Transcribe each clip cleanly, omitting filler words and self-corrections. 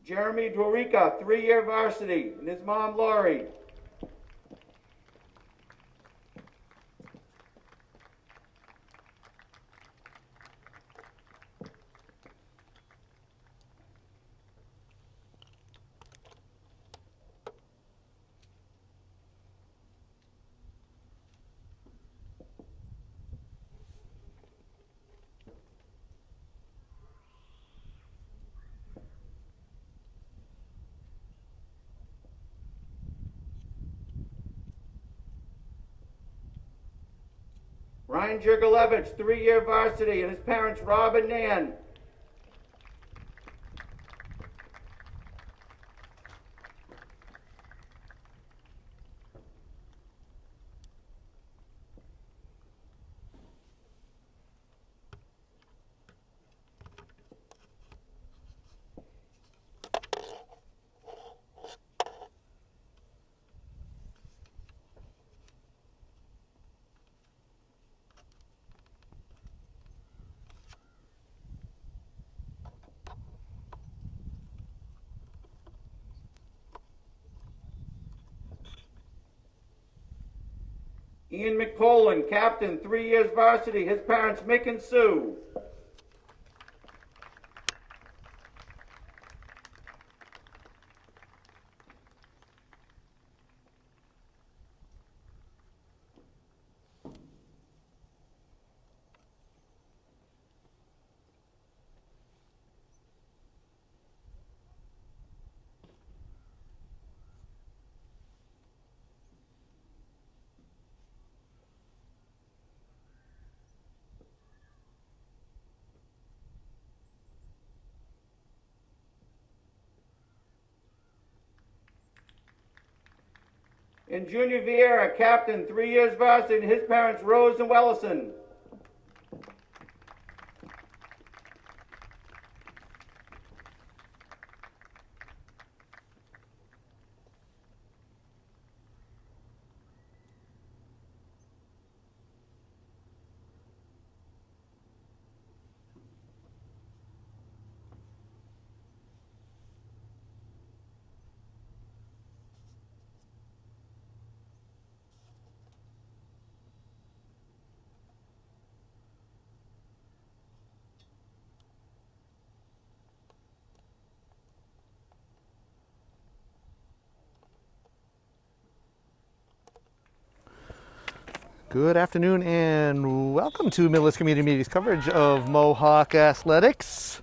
Jeremy Dworica, 3-year varsity, and his mom, Lori. Ryan Jurgelevich, 3-year varsity, and his parents, Rob and Nan. Ian McPolin, captain, 3 years varsity, his parents, Mick and Sue. And Junior Vieira, captain, 3 years varsity, and his parents, Rose and Wellison. Good afternoon and welcome to Millis Community Media's coverage of Mohawk Athletics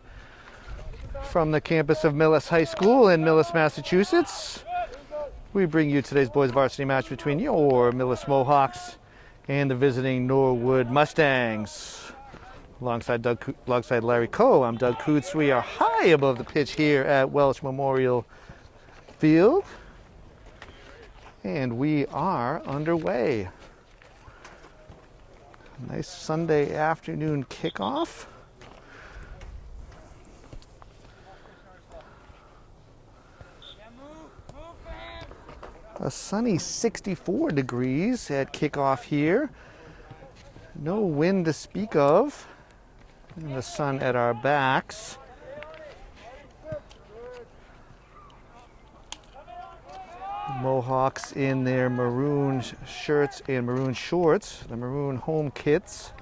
from the campus of Millis High School in Millis, Massachusetts. We bring you today's boys varsity match between your Millis Mohawks and the visiting Norwood Mustangs. Alongside Larry Coe, I'm Doug Coots. We are high above the pitch here at Welsh Memorial Field, and we are underway. Nice Sunday afternoon kickoff. A sunny 64 degrees at kickoff here. No wind to speak of. And the sun at our backs. Mohawks in their maroon shirts and maroon shorts, the maroon home kits,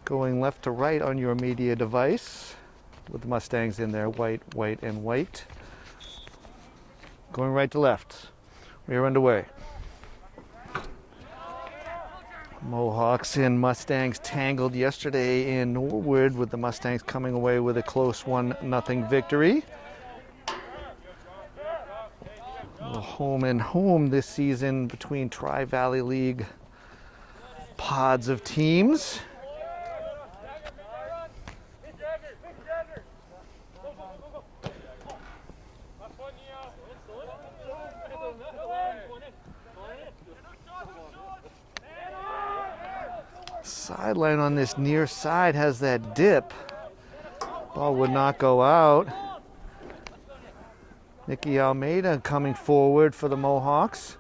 going left to right on your media device, with the Mustangs in their white, white, and white. Going right to left. We are underway. Mohawks and Mustangs tangled yesterday in Norwood, with the Mustangs coming away with a close 1-0 victory. Home and home this season between Tri-Valley League pods of teams. Sideline on this near side has that dip. Ball would not go out. Nicky Almeida coming forward for the Mohawks.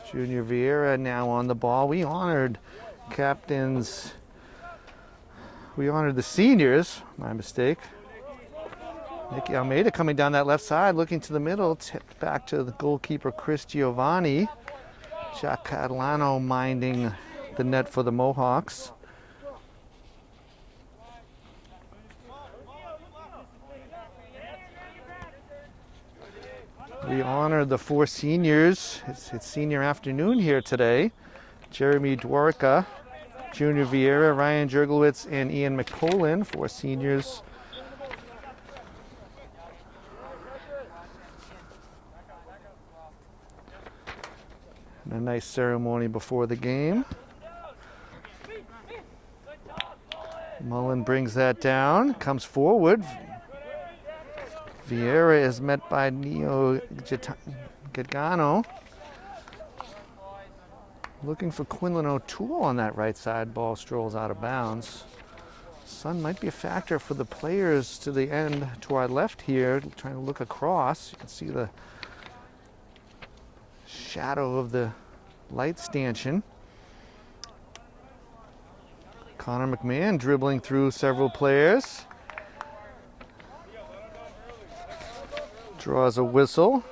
Junior Vieira now on the ball. We honored captains We honored the seniors. My mistake. Nicky Almeida coming down that left side, looking to the middle, tipped back to the goalkeeper Chris Giovanni. Jack Catalano minding the net for the Mohawks. We honored the 4 seniors. It's senior afternoon here today. Jeremy Dworka, Junior Vieira, Ryan Jurglowitz, and Ian McPolin, 4 seniors. And a nice ceremony before the game. Mullen brings that down, comes forward. Vieira is met by Neo Gagano. Looking for Quinlan O'Toole on that right side. Ball strolls out of bounds. Sun might be a factor for the players to the end, to our left here, trying to look across. You can see the shadow of the light stanchion. Connor McMahon dribbling through several players. Draws a whistle.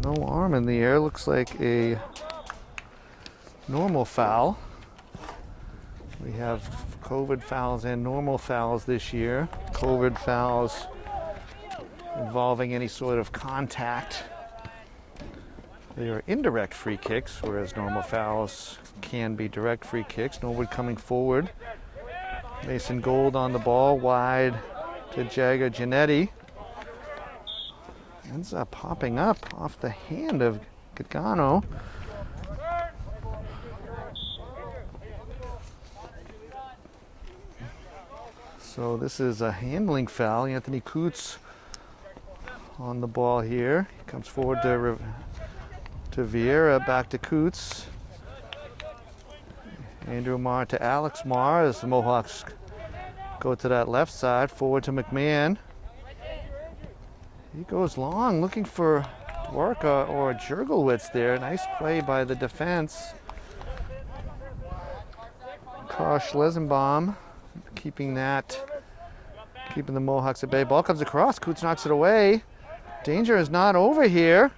No arm in the air. Looks like a normal foul. We have COVID fouls and normal fouls this year. COVID fouls involving any sort of contact. They are indirect free kicks, whereas normal fouls can be direct free kicks. Norwood coming forward. Mason Gold on the ball, wide to Jagger Giannetti. Ends up popping up off the hand of Gagano. So this is a handling foul. Anthony Coots on the ball here. He comes forward to Vieira, back to Coots. Andrew Marr to Alex Marr as the Mohawks go to that left side. Forward to McMahon. He goes long, looking for Dworka or Jurglowitz there. Nice play by the defense. Carl Schlesenbaum keeping the Mohawks at bay. Ball comes across. Coots knocks it away. Danger is not over here.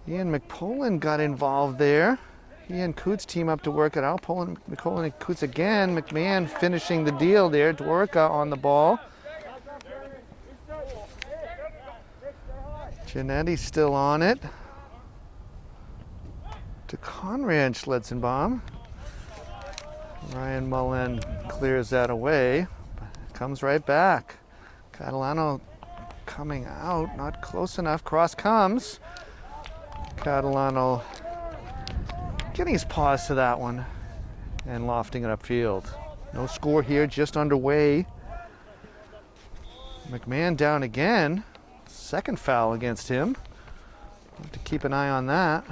Ian McPolin got involved there. He and Coots team up to work it out. McPolin and Coots again. McMahon finishing the deal there. Dworka on the ball. Giannetti still on it. To Conrad Schletzenbaum. Ryan Mullen clears that away. Comes right back. Catalano coming out. Not close enough. Cross comes. Catalano getting his paws to that one and lofting it upfield. No score here, just underway. McMahon down again. Second foul against him. Have to keep an eye on that.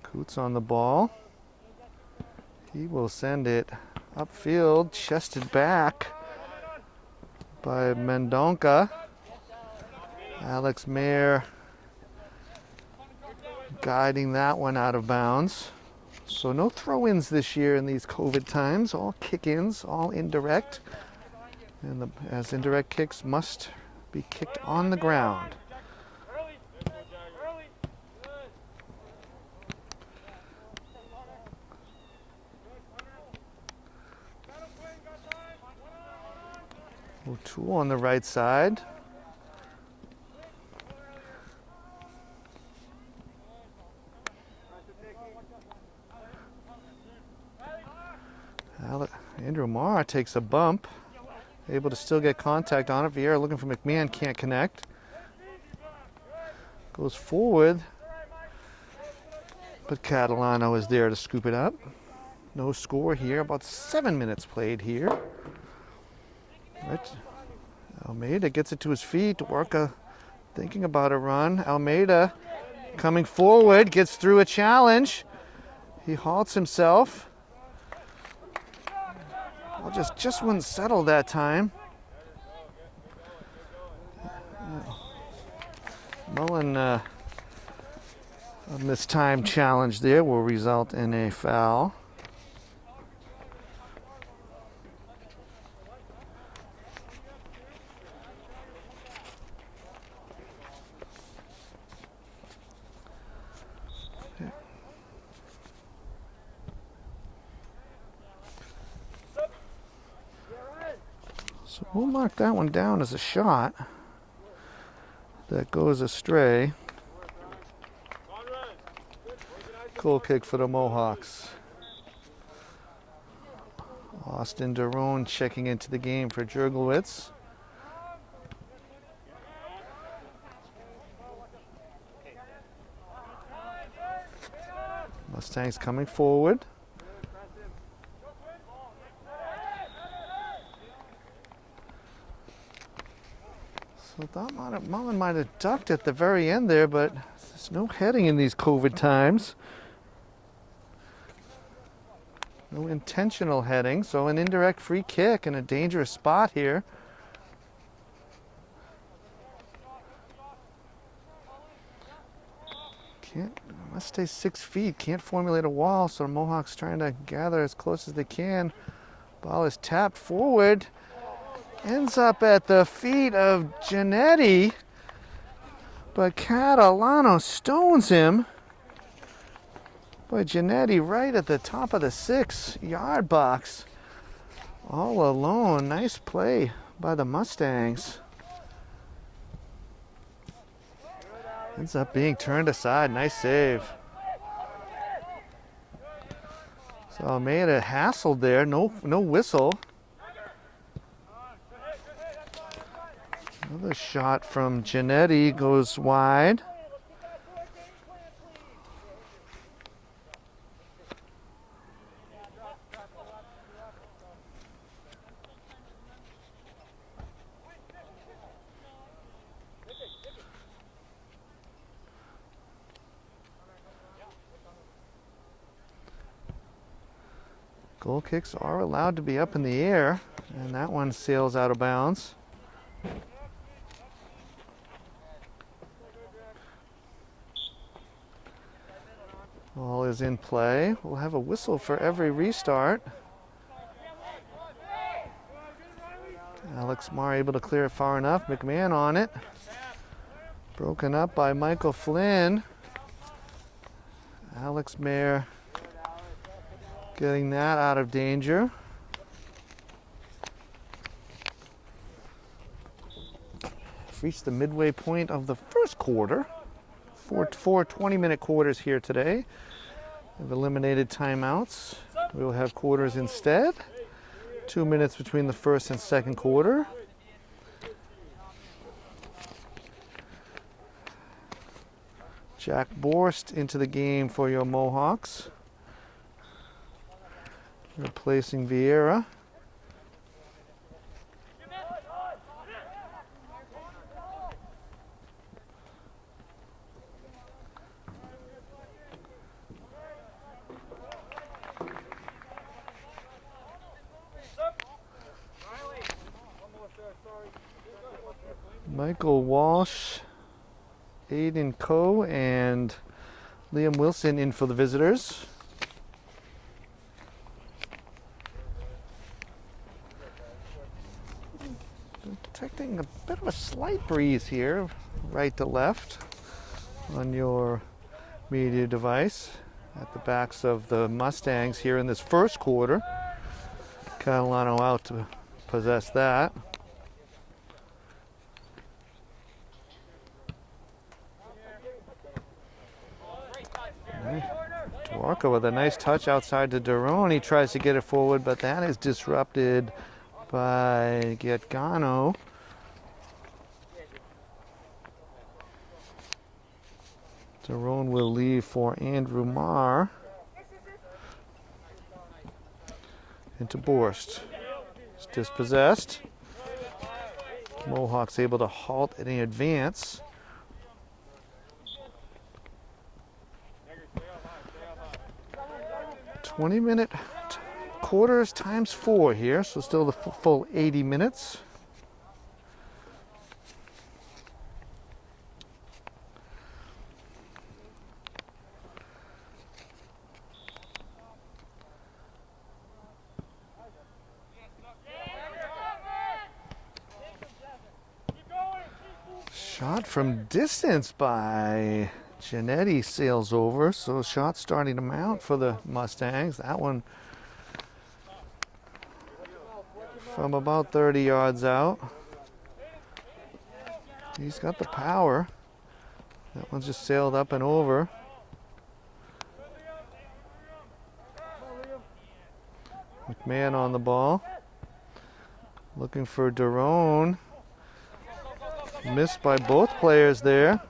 Coots on the ball. He will send it upfield, chested back by Mendonca. Alex Mayer guiding that one out of bounds. So no throw-ins this year in these COVID times, all kick-ins, all indirect. And as indirect kicks must be kicked on the ground. O'Toole on the right side. Andrew Marr takes a bump. Able to still get contact on it. Vieira looking for McMahon, can't connect. Goes forward. But Catalano is there to scoop it up. No score here. About 7 minutes played here. Right. Almeida gets it to his feet. Dworka thinking about a run. Almeida coming forward, gets through a challenge. He halts himself. Ball just wouldn't settle that time. Mullen, a mistimed challenge there will result in a foul. So we'll mark that one down as a shot that goes astray. Goal kick for the Mohawks. Austin Derone checking into the game for Jurgelwitz. Mustangs coming forward. So thought Mullen might have ducked at the very end there, but there's no heading in these COVID times. No intentional heading, so an indirect free kick in a dangerous spot here. Must stay 6 feet, can't formulate a wall, so the Mohawks trying to gather as close as they can. Ball is tapped forward. Ends up at the feet of Giannetti, but Catalano stones him. Boy, Giannetti right at the top of the 6-yard box. All alone. Nice play by the Mustangs. Ends up being turned aside. Nice save. So made it hassled there. No whistle. Another shot from Giannetti goes wide. Goal kicks are allowed to be up in the air, and that one sails out of bounds. Ball is in play. We'll have a whistle for every restart. Alex Marr able to clear it far enough. McMahon on it. Broken up by Michael Flynn. Alex Mayer getting that out of danger. We've reached the midway point of the first quarter. Four 20-minute quarters here today. We've eliminated timeouts. We will have quarters instead. 2 minutes between the first and second quarter. Jack Borst into the game for your Mohawks, replacing Vieira. Michael Walsh, Aiden Coe, and Liam Wilson in for the visitors. Detecting a bit of a slight breeze here, right to left, on your media device at the backs of the Mustangs here in this first quarter. Catalano out to possess that. Dwarka with a nice touch outside to Derone. He tries to get it forward, but that is disrupted by Gaetano. Derone will leave for Andrew Marr. Into Borst. It's dispossessed. Mohawks able to halt any advance. quarters times 4 here, so still the full 80 minutes. Shot from distance by Giannetti sails over, so shot starting to mount for the Mustangs. That one from about 30 yards out. He's got the power. That one just sailed up and over. McMahon on the ball. Looking for Daron. Missed by both players there.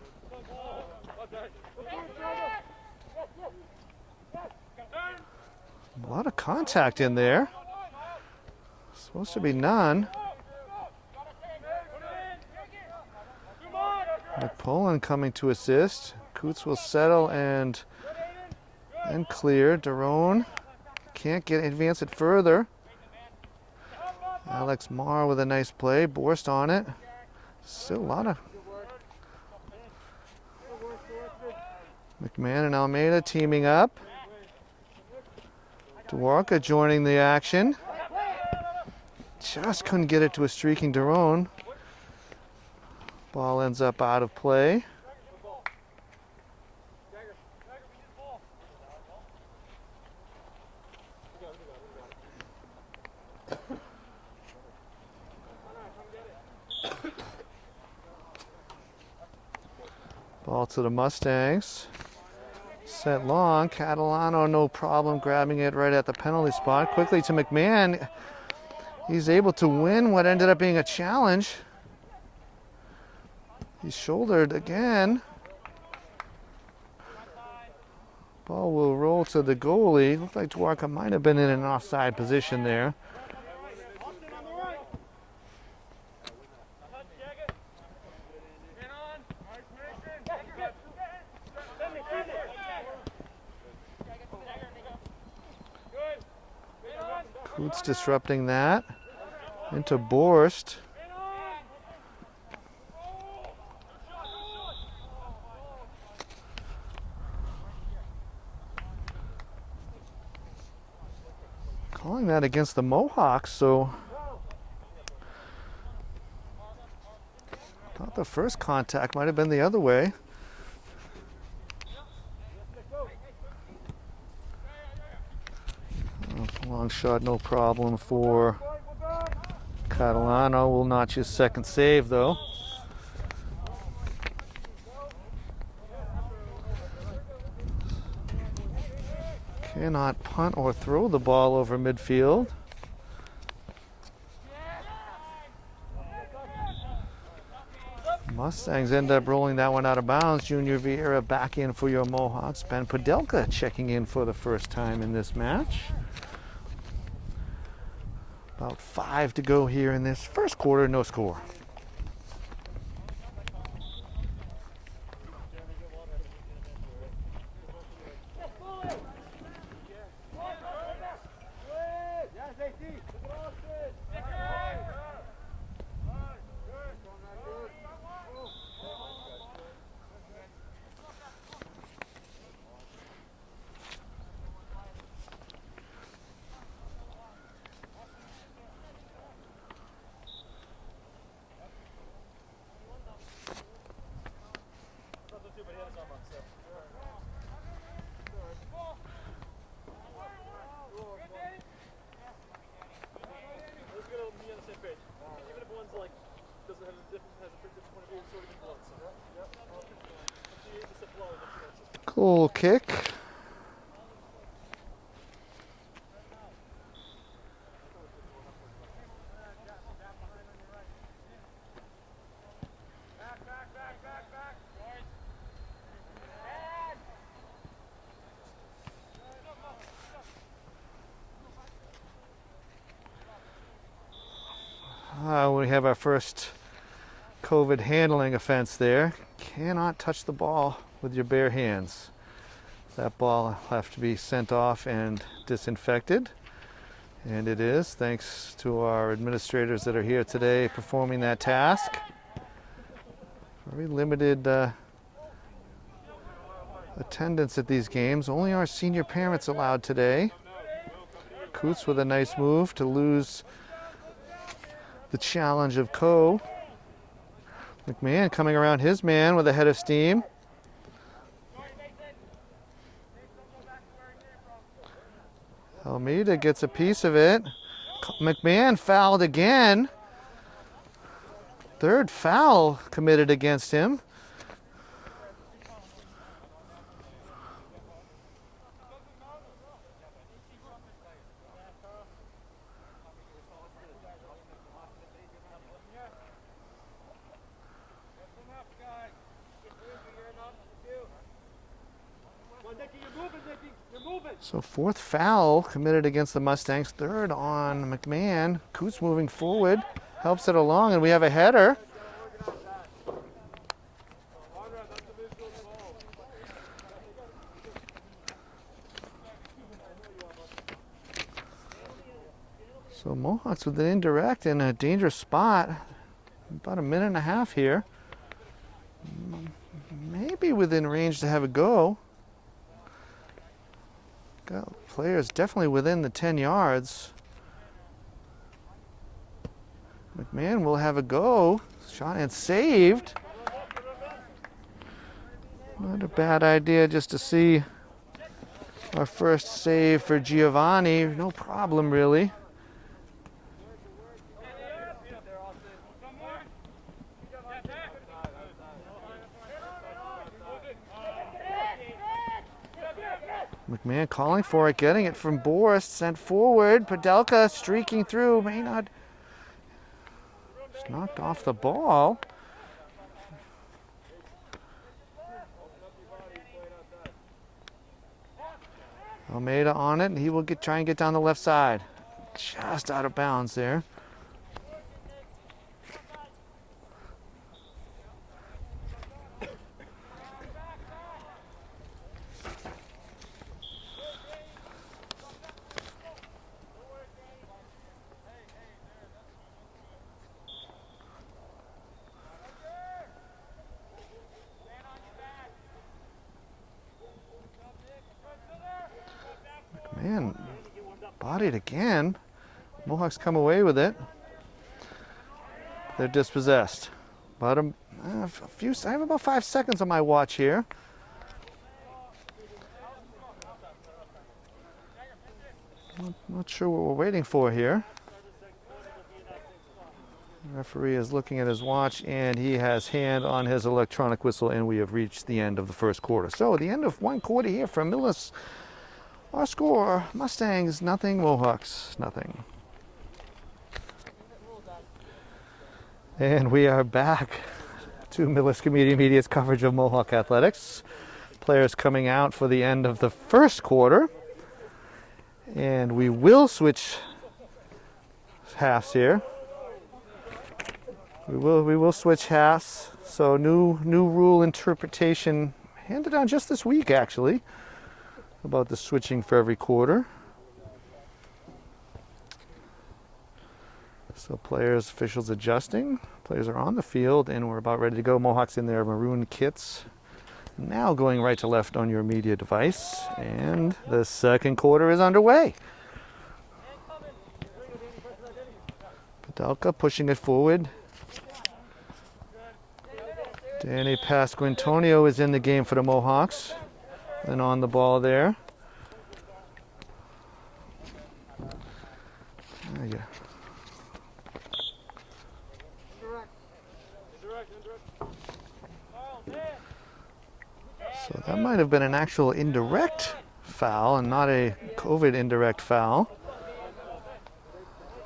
A lot of contact in there. Supposed to be none. McPolin coming to assist. Coots will settle and clear. Daron can't advance it further. Alex Marr with a nice play. Borst on it. Still a lot of McMahon and Almeida teaming up. Dwarka joining the action. Just couldn't get it to a streaking Daron. Ball ends up out of play. Ball to the Mustangs. Set long. Catalano, no problem grabbing it right at the penalty spot. Quickly to McMahon. He's able to win what ended up being a challenge. He's shouldered again. Ball will roll to the goalie. Looked like Dwarka might have been in an offside position there. Coots disrupting that. Into Borst. Calling that against the Mohawks, so I thought the first contact might have been the other way. Long shot, no problem for Catalano. Will notch his second save though. Cannot punt or throw the ball over midfield. Mustangs end up rolling that one out of bounds. Junior Vieira back in for your Mohawks. Ben Podelka checking in for the first time in this match. About 5 to go here in this first quarter, no score. Goal kick. We have our first COVID handling offense there. Cannot touch the ball with your bare hands. That ball will have to be sent off and disinfected. And it is, thanks to our administrators that are here today performing that task. Very limited attendance at these games. Only our senior parents allowed today. Coots with a nice move to lose the challenge of Coe. McMahon coming around his man with a head of steam. Almeida gets a piece of it. McMahon fouled again. Third foul committed against him. So fourth foul committed against the Mustangs, third on McMahon. Coots moving forward, helps it along, and we have a header. So Mohawks with an indirect in a dangerous spot. About a minute and a half here. Maybe within range to have a go. Got players definitely within the 10 yards. McMahon will have a go. Shot and saved. Not a bad idea just to see our first save for Giovanni. No problem really. McMahon calling for it, getting it from Boris, sent forward. Padelka streaking through, may not. Just knocked off the ball. Almeida on it, and he will try and get down the left side. Just out of bounds there. Man, bodied again. Mohawks come away with it. They're dispossessed. But I have about 5 seconds on my watch here. Not sure what we're waiting for here. The referee is looking at his watch and he has hand on his electronic whistle, and we have reached the end of the first quarter. So the end of one quarter here from Millis. Our score, Mustangs nothing, Mohawks nothing. And we are back to Millis Community Media's coverage of Mohawk Athletics. Players coming out for the end of the first quarter. And we will switch halves here. We will switch halves. So new rule interpretation handed down just this week actually, about the switching for every quarter. So players, officials adjusting. Players are on the field and we're about ready to go. Mohawks in their maroon kits. Now going right to left on your media device. And the second quarter is underway. Padelka pushing it forward. Danny Pasquantonio is in the game for the Mohawks. And on the ball there. There you go. So that might have been an actual indirect foul and not a COVID indirect foul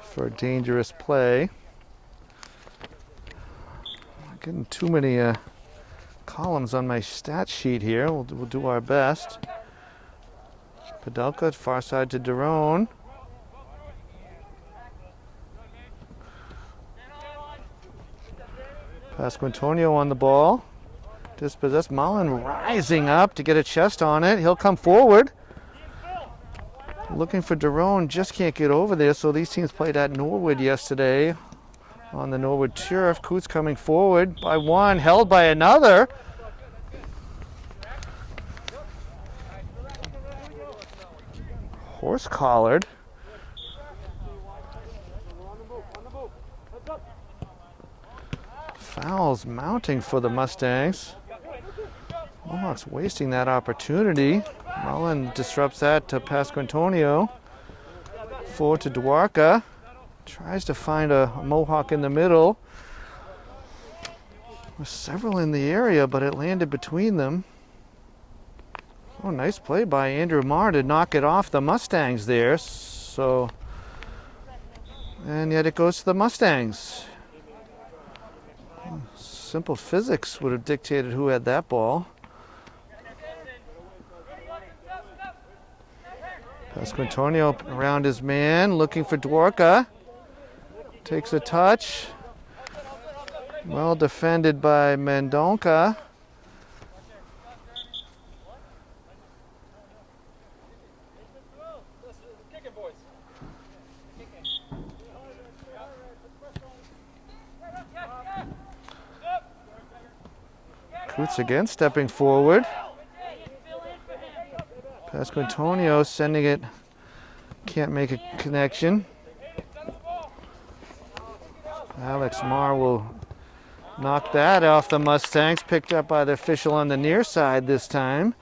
for a dangerous play. Not getting too many columns on my stat sheet here. We'll do our best. Padelka, far side to Daron. Pasquantonio on the ball. Dispossessed. Mullen rising up to get a chest on it. He'll come forward. Looking for Daron, just can't get over there. So these teams played at Norwood yesterday on the Norwood turf. Coots coming forward by one, held by another. Horse collared. Fouls mounting for the Mustangs. Mohawks wasting that opportunity. Mullen disrupts that to Pasquantonio. Forward to Dwarka. Tries to find a Mohawk in the middle. There's several in the area, but it landed between them. Oh, nice play by Andrew Marr to knock it off the Mustangs there. So, and yet it goes to the Mustangs. Simple physics would have dictated who had that ball. Pasquantonio around his man, looking for Dwarka. Takes a touch. Well defended by Mendonca. Coots again stepping forward. Pasquantonio sending it, can't make a connection. Alex Marr will knock that off the Mustangs, picked up by the official on the near side this time.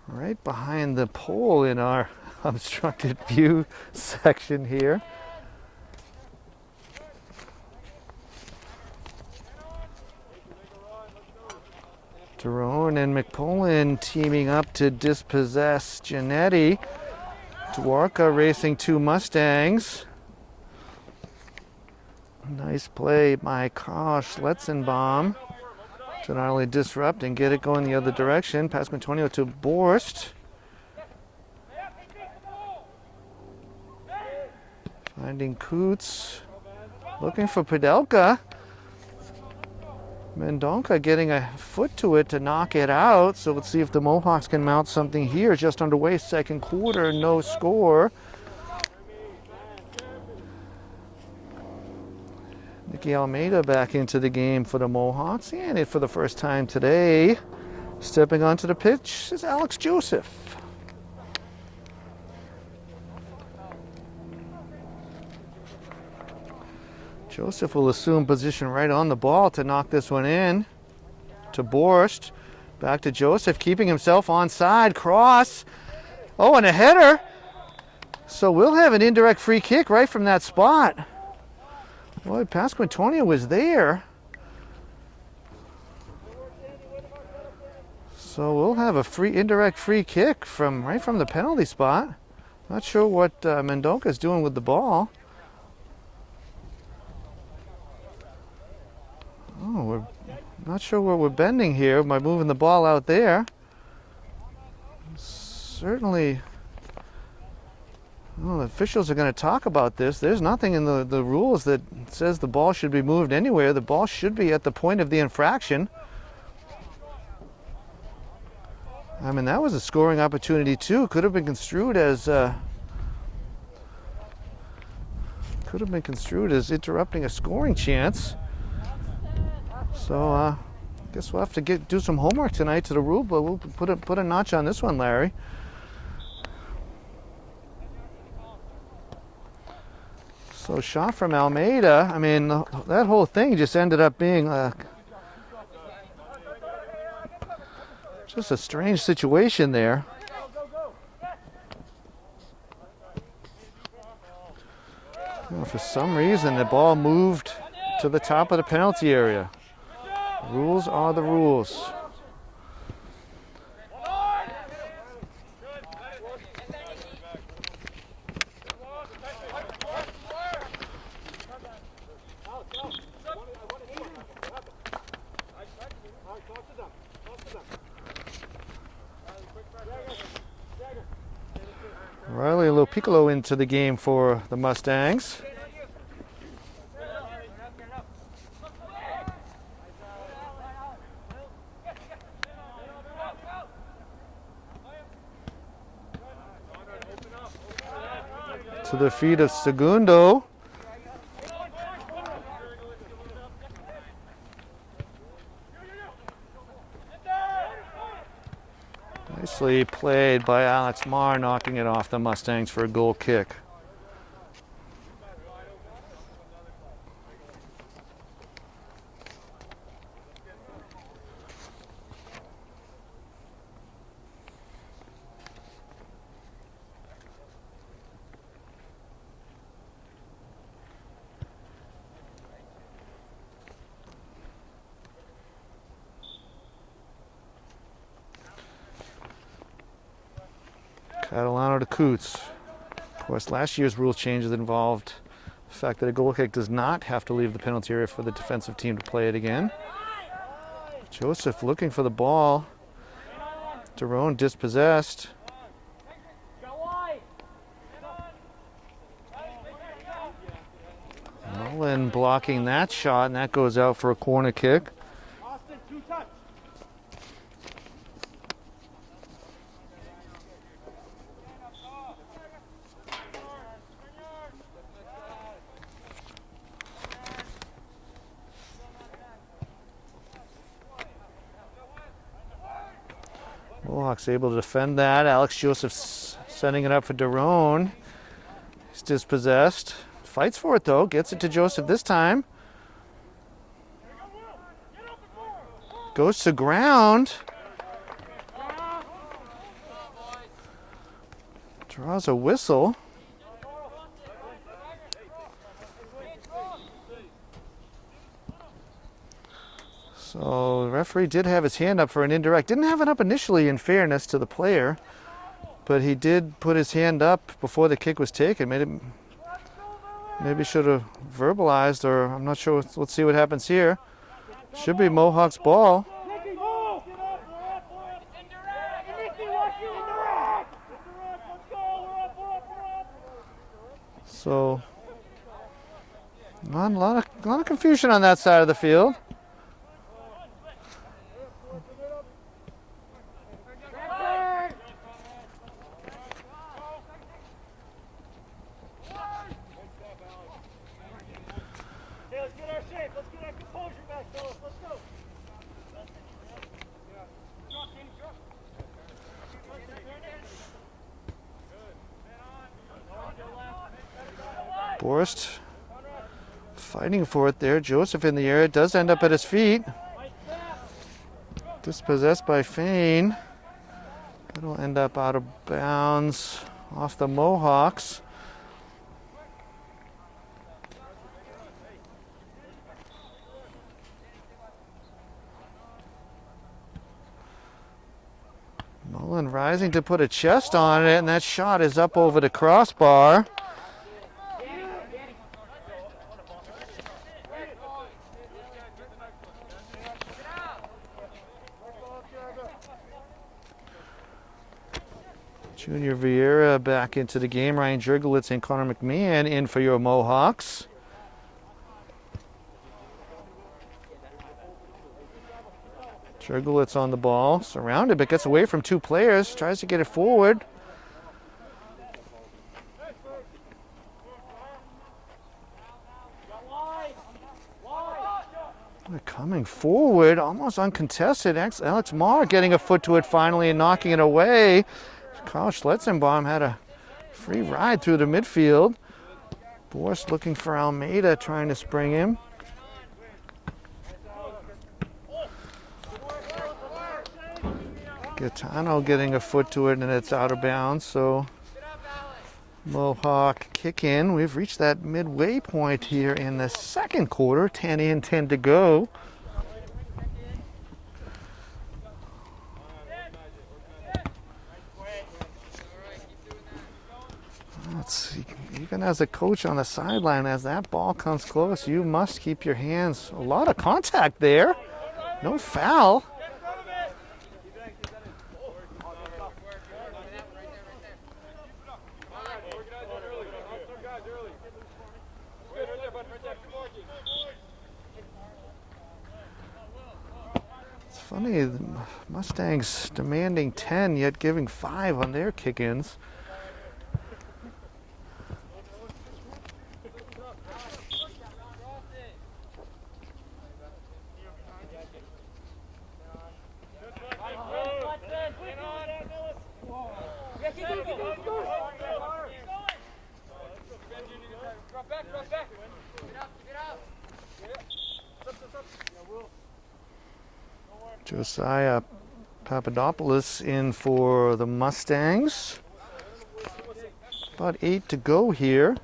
Right behind the pole in our obstructed view section here. Daron and McPolin teaming up to dispossess Giannetti. Dwarka racing two Mustangs. Nice play by Carl Schletzenbaum to not only disrupt and get it going the other direction. Pasquantonio to Borst. Finding Coots. Looking for Pedelka. Mendonca getting a foot to it to knock it out. So let's see if the Mohawks can mount something here. Just underway, second quarter, no score. Nicky Almeida back into the game for the Mohawks, and it for the first time today. Stepping onto the pitch is Alex Joseph. Joseph will assume position right on the ball to knock this one in. To Borst. Back to Joseph, keeping himself onside. Cross. Oh, and a header. So we'll have an indirect free kick right from that spot. Boy, Pasquantonio was there. So we'll have a indirect free kick right from the penalty spot. Not sure what Mendonca's doing with the ball. Oh, we're not sure where we're bending here by moving the ball out there. Certainly, well, the officials are going to talk about this. There's nothing in the rules that says the ball should be moved anywhere. The ball should be at the point of the infraction. I mean, that was a scoring opportunity too. Could have been construed as interrupting a scoring chance. So I guess we'll have to do some homework tonight to the rule, but we'll put a notch on this one, Larry. So shot from Almeida. I mean, that whole thing just ended up being just a strange situation there. You know, for some reason, the ball moved to the top of the penalty area. Rules are the rules. Riley Lopiccolo into the game for the Mustangs. to the feet of Segundo. Nicely played by Alex Marr, knocking it off the Mustangs for a goal kick. Catalano to Coots. Of course, last year's rule changes involved the fact that a goal kick does not have to leave the penalty area for the defensive team to play it again. Joseph looking for the ball. Daron dispossessed. Nolan blocking that shot, and that goes out for a corner kick. Mohawks able to defend that. Alex Joseph sending it up for Daron. He's dispossessed. Fights for it though. Gets it to Joseph this time. Goes to ground. Draws a whistle. So the referee did have his hand up for an indirect. Didn't have it up initially, in fairness to the player, but he did put his hand up before the kick was taken. Made it, maybe should have verbalized, or I'm not sure. Let's see what happens here. Should be Mohawks ball. So a lot of confusion on that side of the field. Borst fighting for it there. Joseph in the air. It does end up at his feet. Dispossessed by Fain. It'll end up out of bounds off the Mohawks. Mullen rising to put a chest on it, and that shot is up over the crossbar. Junior Vieira back into the game. Ryan Jurgelitz and Connor McMahon in for your Mohawks. Jurgelitz on the ball, surrounded, but gets away from two players, tries to get it forward. Coming forward, almost uncontested. Alex Marr getting a foot to it finally and knocking it away. Carl Schletzenbaum had a free ride through the midfield. Borst looking for Almeida, trying to spring him. Gaetano getting a foot to it, and it's out of bounds. So Mohawk kick in. We've reached that midway point here in the second quarter. 10 in, 10 to go. Let's see. Even as a coach on the sideline, as that ball comes close, you must keep your hands. A lot of contact there. No foul. It's funny, the Mustangs demanding 10, yet giving 5 on their kick-ins. Josiah Papadopoulos in for the Mustangs. About 8 to go here.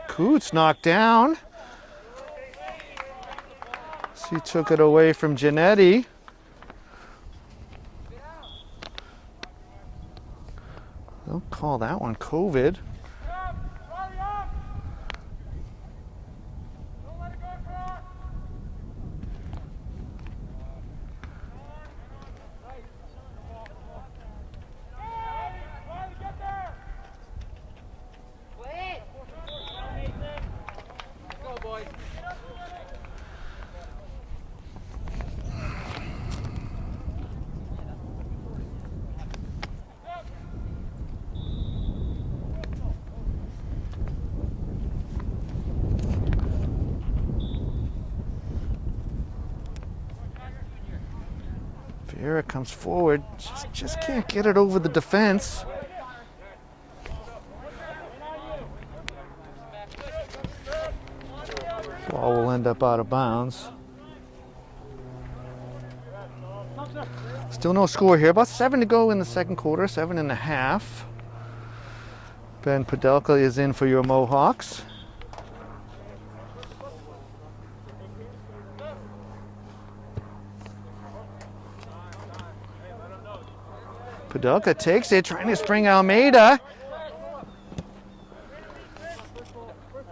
Coots knocked down. She took it away from Janetti. They'll call that one COVID. Vera comes forward, just can't get it over the defense. Ball will end up out of bounds. Still no score here. About 7 to go in the second quarter, 7.5. Ben Podelka is in for your Mohawks. Podelka takes it, trying to spring Almeida.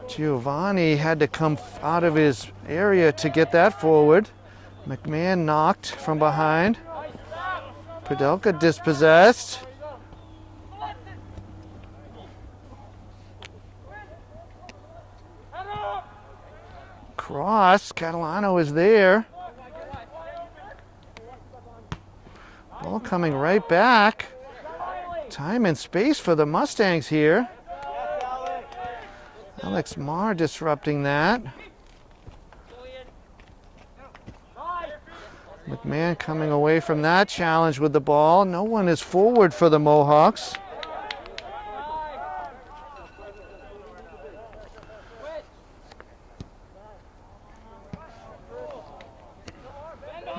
Giovanni had to come out of his area to get that forward. McMahon knocked from behind. Podelka dispossessed. Cross, Catalano is there. Ball coming right back. Time and space for the Mustangs here. Alex Marr disrupting that. McMahon coming away from that challenge with the ball. No one is forward for the Mohawks.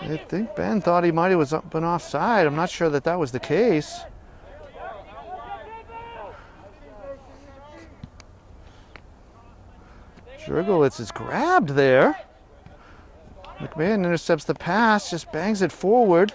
I think Ben thought he might have been offside. I'm not sure that that was the case. Jurgowitz is grabbed there. McMahon intercepts the pass, just bangs it forward.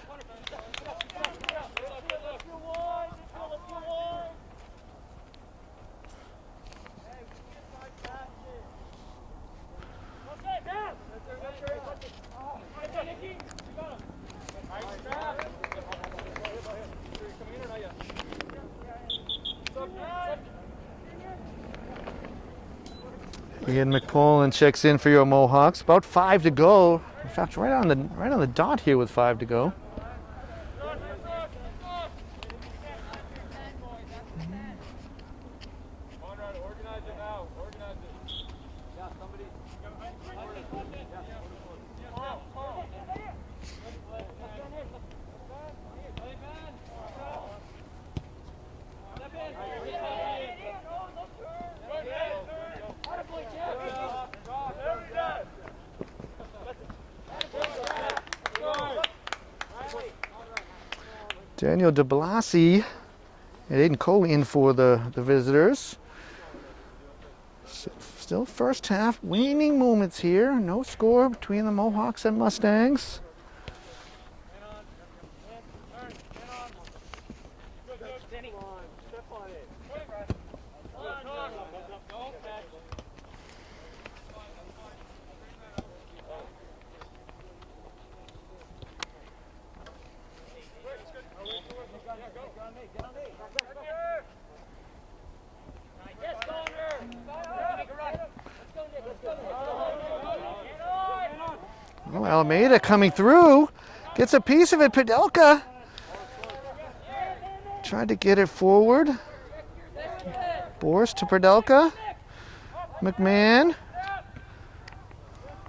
Ian McPolin checks in for your Mohawks. About 5 to go. In fact, right on the dot here with 5 to go. Daniel DeBlasi and Aiden Coley in for the visitors. Still first half waning moments here. No score between the Mohawks and Mustangs. Oh, Almeida coming through, gets a piece of it. Podelka tried to get it forward. Boris to Podelka. McMahon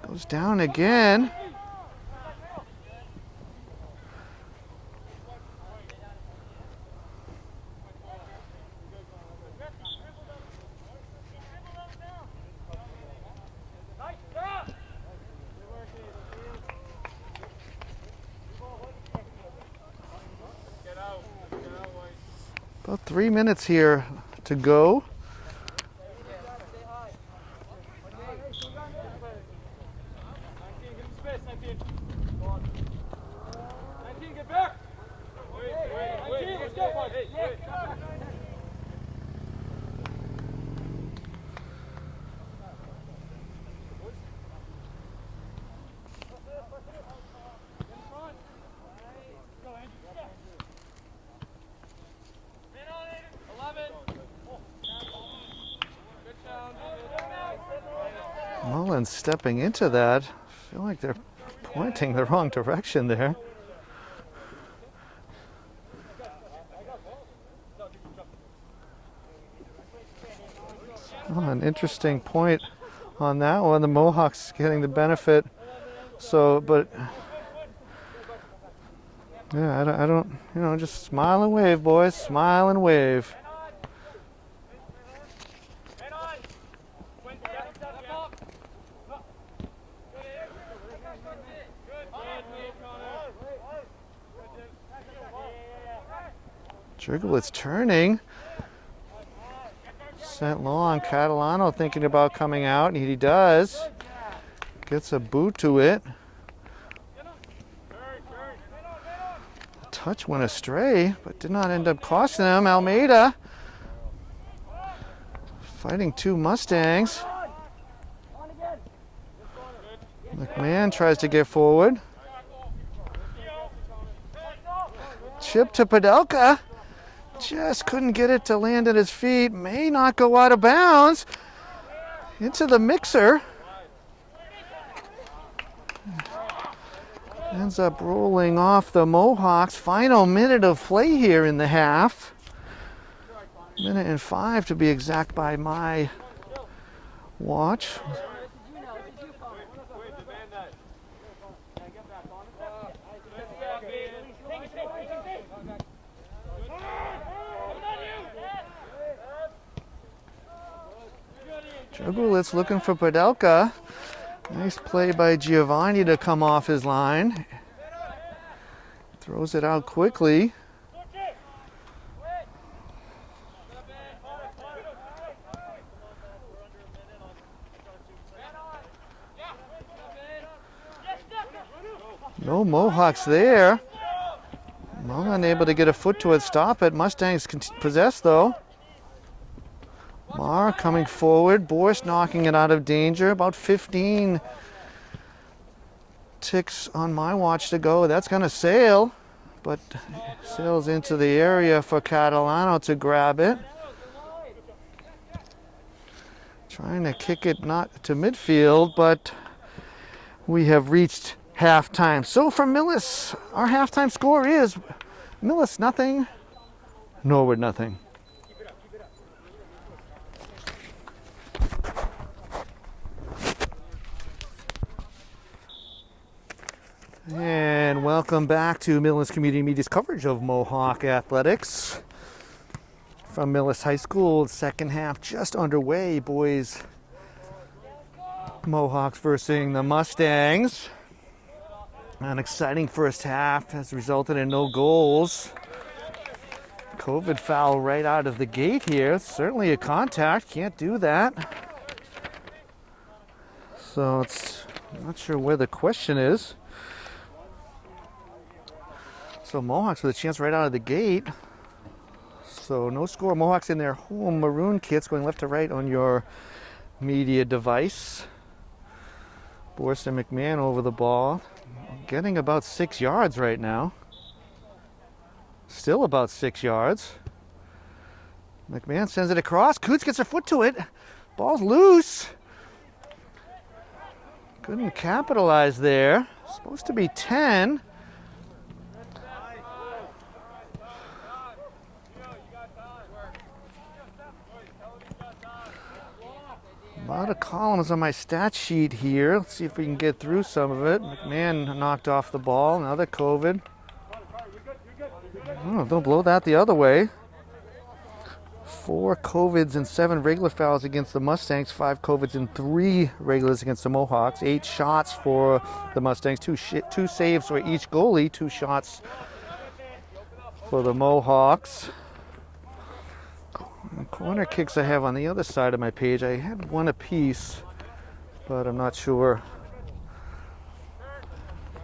goes down again. About 3 minutes here to go. Mullins stepping into that. I feel like they're pointing the wrong direction there. Oh, an interesting point on that one. The Mohawks getting the benefit. So, but yeah, I don't, you know, just smile and wave, boys. Smile and wave. Jurgelitz turning. Sent long. Catalano thinking about coming out, and he does. Gets a boot to it. The touch went astray, but did not end up costing him. Almeida fighting two Mustangs. McMahon tries to get forward. Chip to Padelka. Just couldn't get it to land at his feet. May not go out of bounds. Into the mixer. Ends up rolling off the Mohawks. Final minute of play here in the half. Minute and 5 to be exact by my watch. Jurgelitz looking for Padelka. Nice play by Giovanni to come off his line. Throws it out quickly. No Mohawks there. Mullen able to get a foot to it, stop it. Mustangs possess though. Marr coming forward. Boris knocking it out of danger. About 15 ticks on my watch to go. That's going to sail, but sails into the area for Catalano to grab it. Trying to kick it not to midfield, but we have reached halftime. So for Millis, our halftime score is Millis nothing, Norwood nothing. And welcome back to Millis Community Media's coverage of Mohawk athletics from Millis High School. Second half just underway. Boys, Mohawks versus the Mustangs. An exciting first half has resulted in no goals. COVID foul right out of the gate here. Certainly a contact. Can't do that. So I'm not sure where the question is. So Mohawks with a chance right out of the gate. So no score. Mohawks in their home maroon kits going left to right on your media device. Boris and McMahon over the ball. Getting about 6 yards right now. Still about 6 yards. McMahon sends it across. Coots gets a foot to it. Ball's loose. Couldn't capitalize there. Supposed to be 10. A lot of columns on my stat sheet here. Let's see if we can get through some of it. McMahon knocked off the ball. Another COVID. Oh, don't blow that the other way. 4 COVIDs and 7 regular fouls against the Mustangs. 5 COVIDs and 3 regulars against the Mohawks. 8 shots for the Mustangs. 2 saves for each goalie. 2 shots for the Mohawks. The corner kicks I have on the other side of my page, I had one apiece, but I'm not sure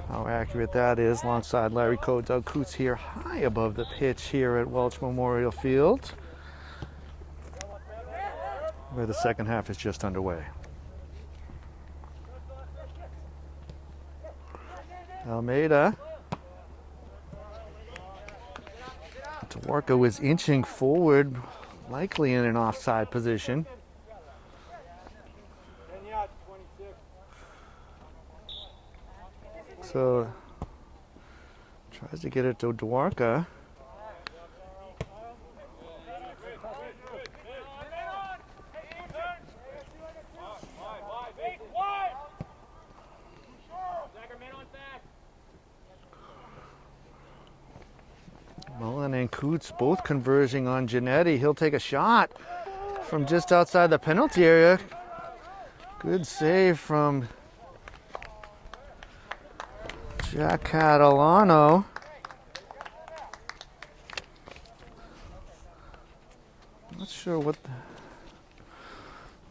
how accurate that is. Alongside Larry Coe, Doug Coots here, high above the pitch here at Welch Memorial Field, where the second half is just underway. Almeida. Dworka was inching forward, likely in an offside position. So tries to get it to Dworka. Mullen and Coots both converging on Giannetti. He'll take a shot from just outside the penalty area. Good save from Jack Catalano. Not sure what.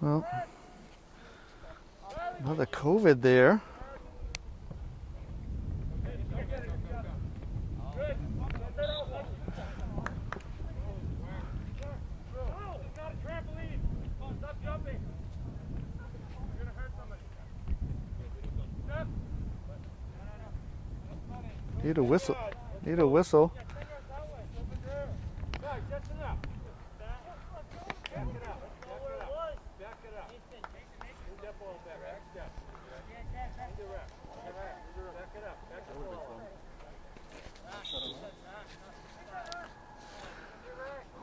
Well, another COVID there. Need a whistle. Need a whistle.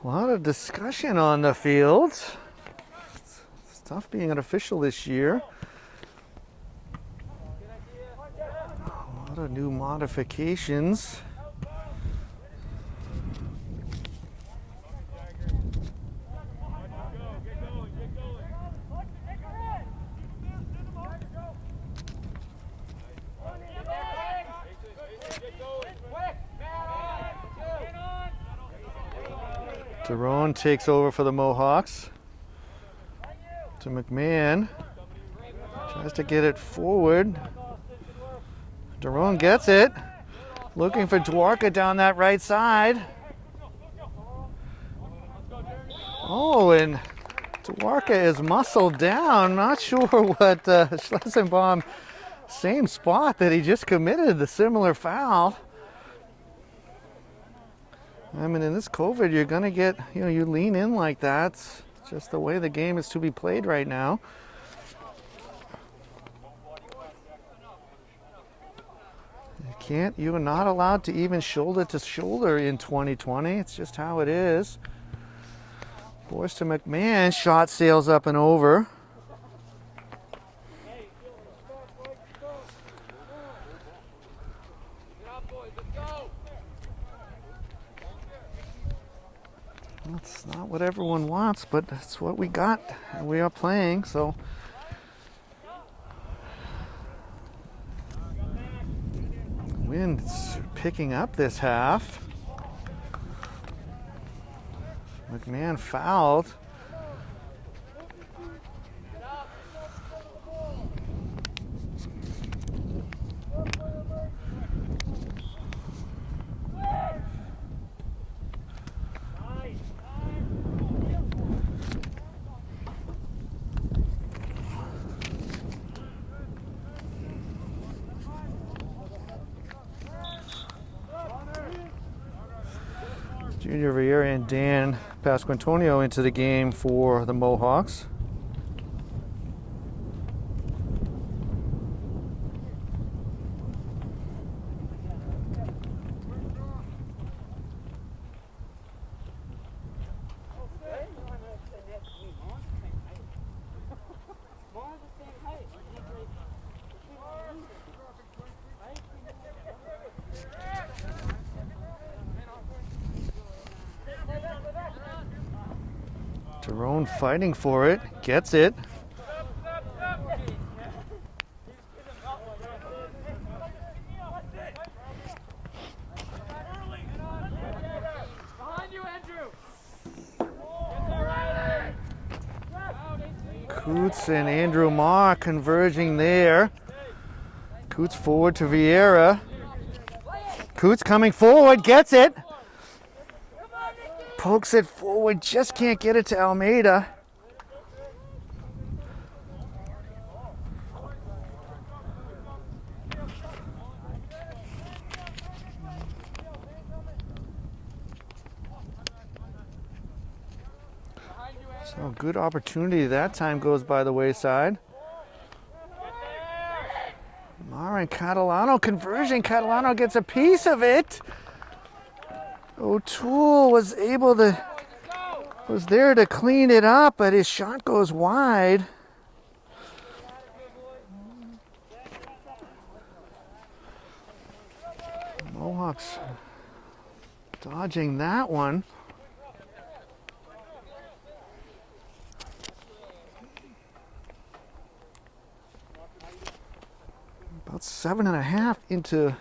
A lot of discussion on the field. It's tough being an official this year. A lot of new modifications. Daron takes over for the Mohawks. To McMahon. Tries to get it forward. Daron gets it. Looking for Dworka down that right side. Oh, and Dworka is muscled down. Not sure what Schlessenbaum, same spot that he just committed the similar foul. I mean, in this COVID, you're going to get, you lean in like that. It's just the way the game is to be played right now. You're not allowed to even shoulder to shoulder in 2020. It's just how it is. Force to McMahon, shot sails up and over. That's not what everyone wants, but that's what we got, and we are playing, so. Wind's picking up this half. McMahon fouled. Junior Vieira and Dan Pasquantonio into the game for the Mohawks. Daron fighting for it, gets it. Coots and Andrew Marr converging there. Coots forward to Vieira. Coots coming forward, gets it. Pokes it forward, just can't get it to Almeida. So good opportunity that time goes by the wayside. Marr and Catalano conversion. Catalano gets a piece of it. O'Toole was there to clean it up, but his shot goes wide. Mohawks dodging that one. About 7.5 into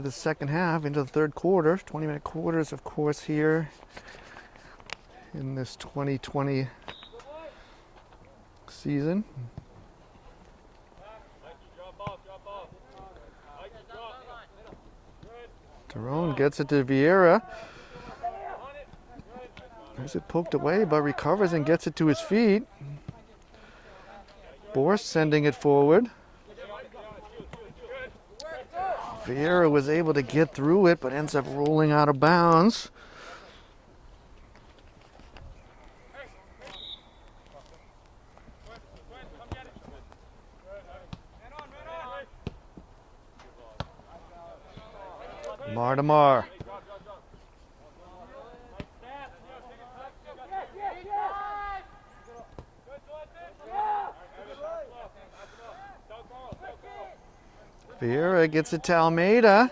the second half, into the third quarter. 20-minute quarters, of course, here in this 2020 season. Tyrone gets it to Vieira. Has it poked away, but recovers and gets it to his feet. Borst sending it forward. Vieira was able to get through it, but ends up rolling out of bounds. Marr to Marr. Vieira gets it to Almeida.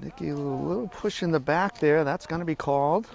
Nicky, a little push in the back there. That's going to be called.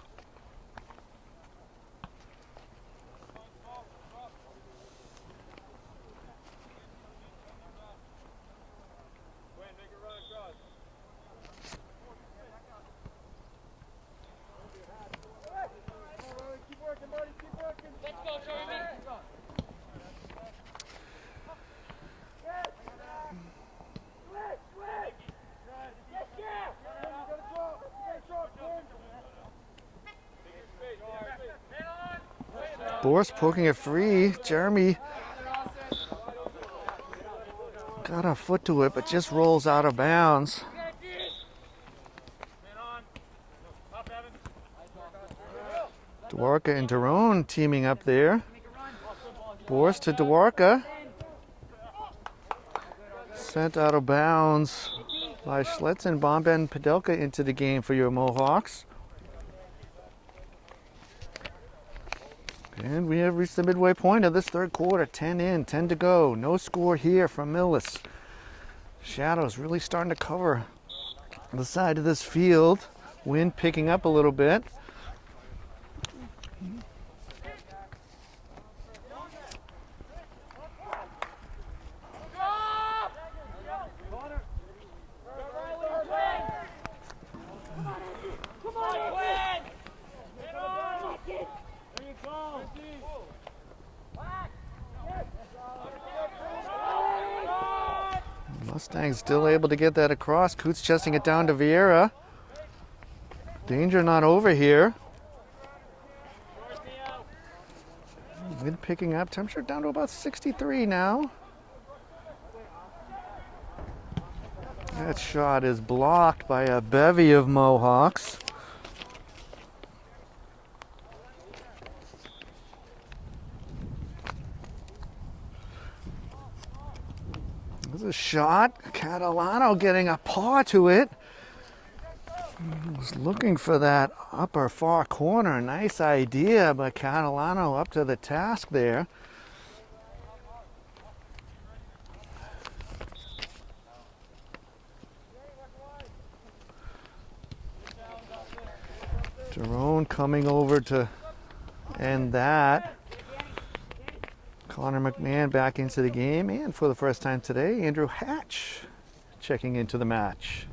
Borst poking it free. Jeremy got a foot to it, but just rolls out of bounds. Dwarka and Tyrone teaming up there. Borst to Dwarka. Sent out of bounds by Schlitz and Bomben Padelka into the game for your Mohawks. And we have reached the midway point of this third quarter. 10 in, 10 to go. No score here from Millis. Shadows really starting to cover the side of this field. Wind picking up a little bit. Mustangs still able to get that across. Coots chesting it down to Vieira. Danger not over here. Wind picking up. Temperature down to about 63 now. That shot is blocked by a bevy of Mohawks. There's a shot. Catalano getting a paw to it. Was looking for that upper far corner. Nice idea, but Catalano up to the task there. Tyrone coming over to end that. Connor McMahon back into the game, and for the first time today, Andrew Hatch checking into the match.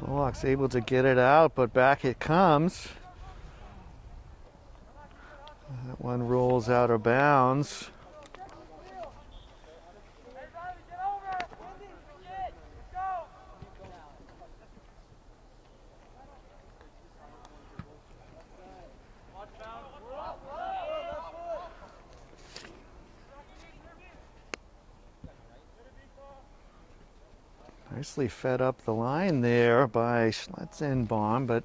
Mohawks able to get it out, but back it comes. That one rolls out of bounds. Nicely fed up the line there by Schletzenbaum, but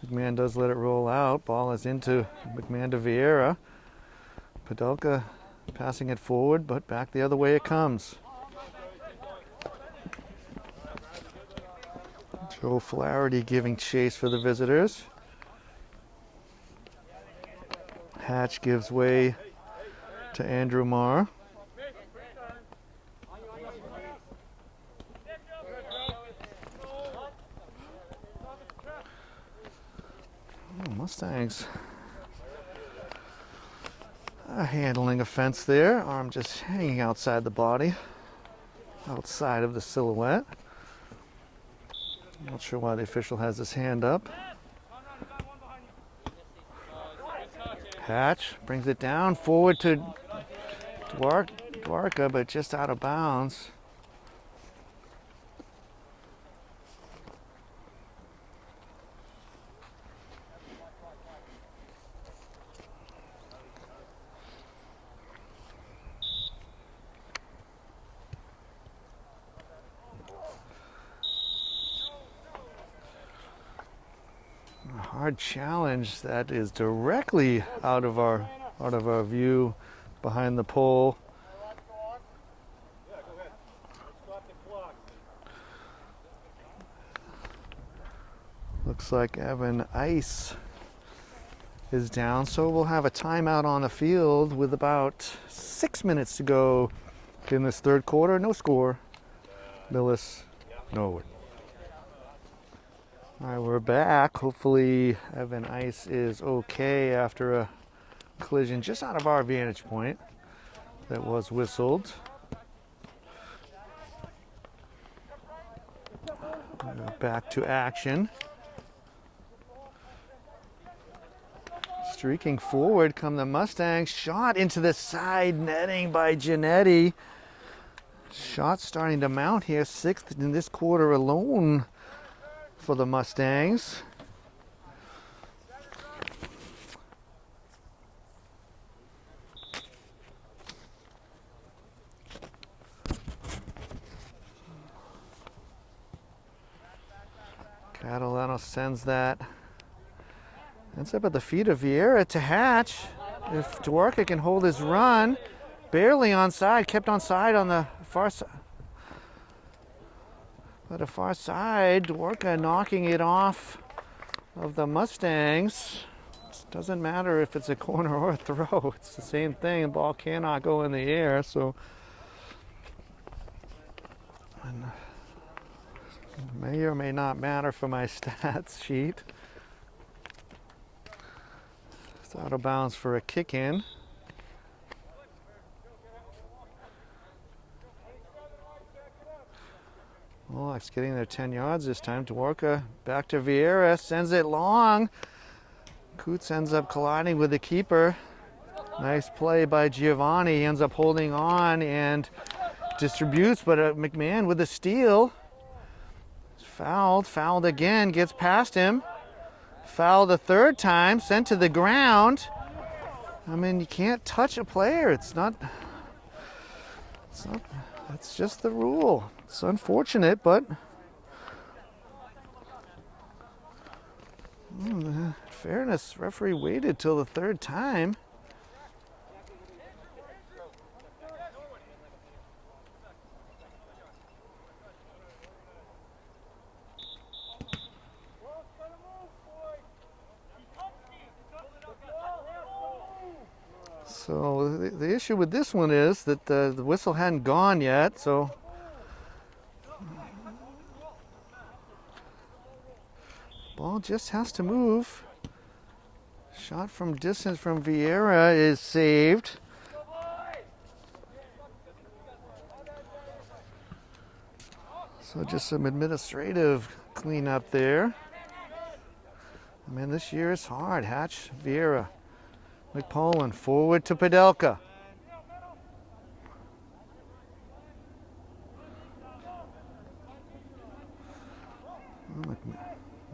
McMahon does let it roll out. Ball is into McMahon to Vieira. Padelka passing it forward, but back the other way it comes. Joe Flaherty giving chase for the visitors. Hatch gives way to Andrew Marr. Mustangs handling a fence there. Arm just hanging outside the body, outside of the silhouette. Not sure why the official has his hand up. Hatch brings it down forward to Dwarka, but just out of bounds. A hard challenge that is directly out of our view behind the pole. Looks like Evan Ice is down, so we'll have a timeout on the field with about 6 minutes to go in this third quarter. No score. Millis, Norwood. All right, we're back. Hopefully Evan Ice is okay after a collision just out of our vantage point that was whistled. Back to action. Streaking forward come the Mustangs. Shot into the side netting by Giannetti. Shot starting to mount here. 6th in this quarter alone for the Mustangs. Catalano sends that. Ends up at the feet of Vieira to Hatch. If Dwarka can hold his run, barely onside, kept onside on the far side. But the far side, Dwarka knocking it off of the Mustangs. It doesn't matter if it's a corner or a throw. It's the same thing. The ball cannot go in the air, so and may or may not matter for my stats sheet. It's out of bounds for a kick in. Mohawks getting their 10 yards this time. Dwarka back to Vieira, sends it long. Coots ends up colliding with the keeper. Nice play by Giovanni. He ends up holding on and distributes, but McMahon with the steal. Fouled again, gets past him. Fouled the third time, sent to the ground. I mean, you can't touch a player. It's not, that's just the rule. It's unfortunate, but fairness, referee waited till the third time. the issue with this one is that the whistle hadn't gone yet, so ball just has to move. Shot from distance from Vieira is saved. So just some administrative cleanup there. Man, this year is hard. Hatch, Vieira, McPolin, forward to Padelka.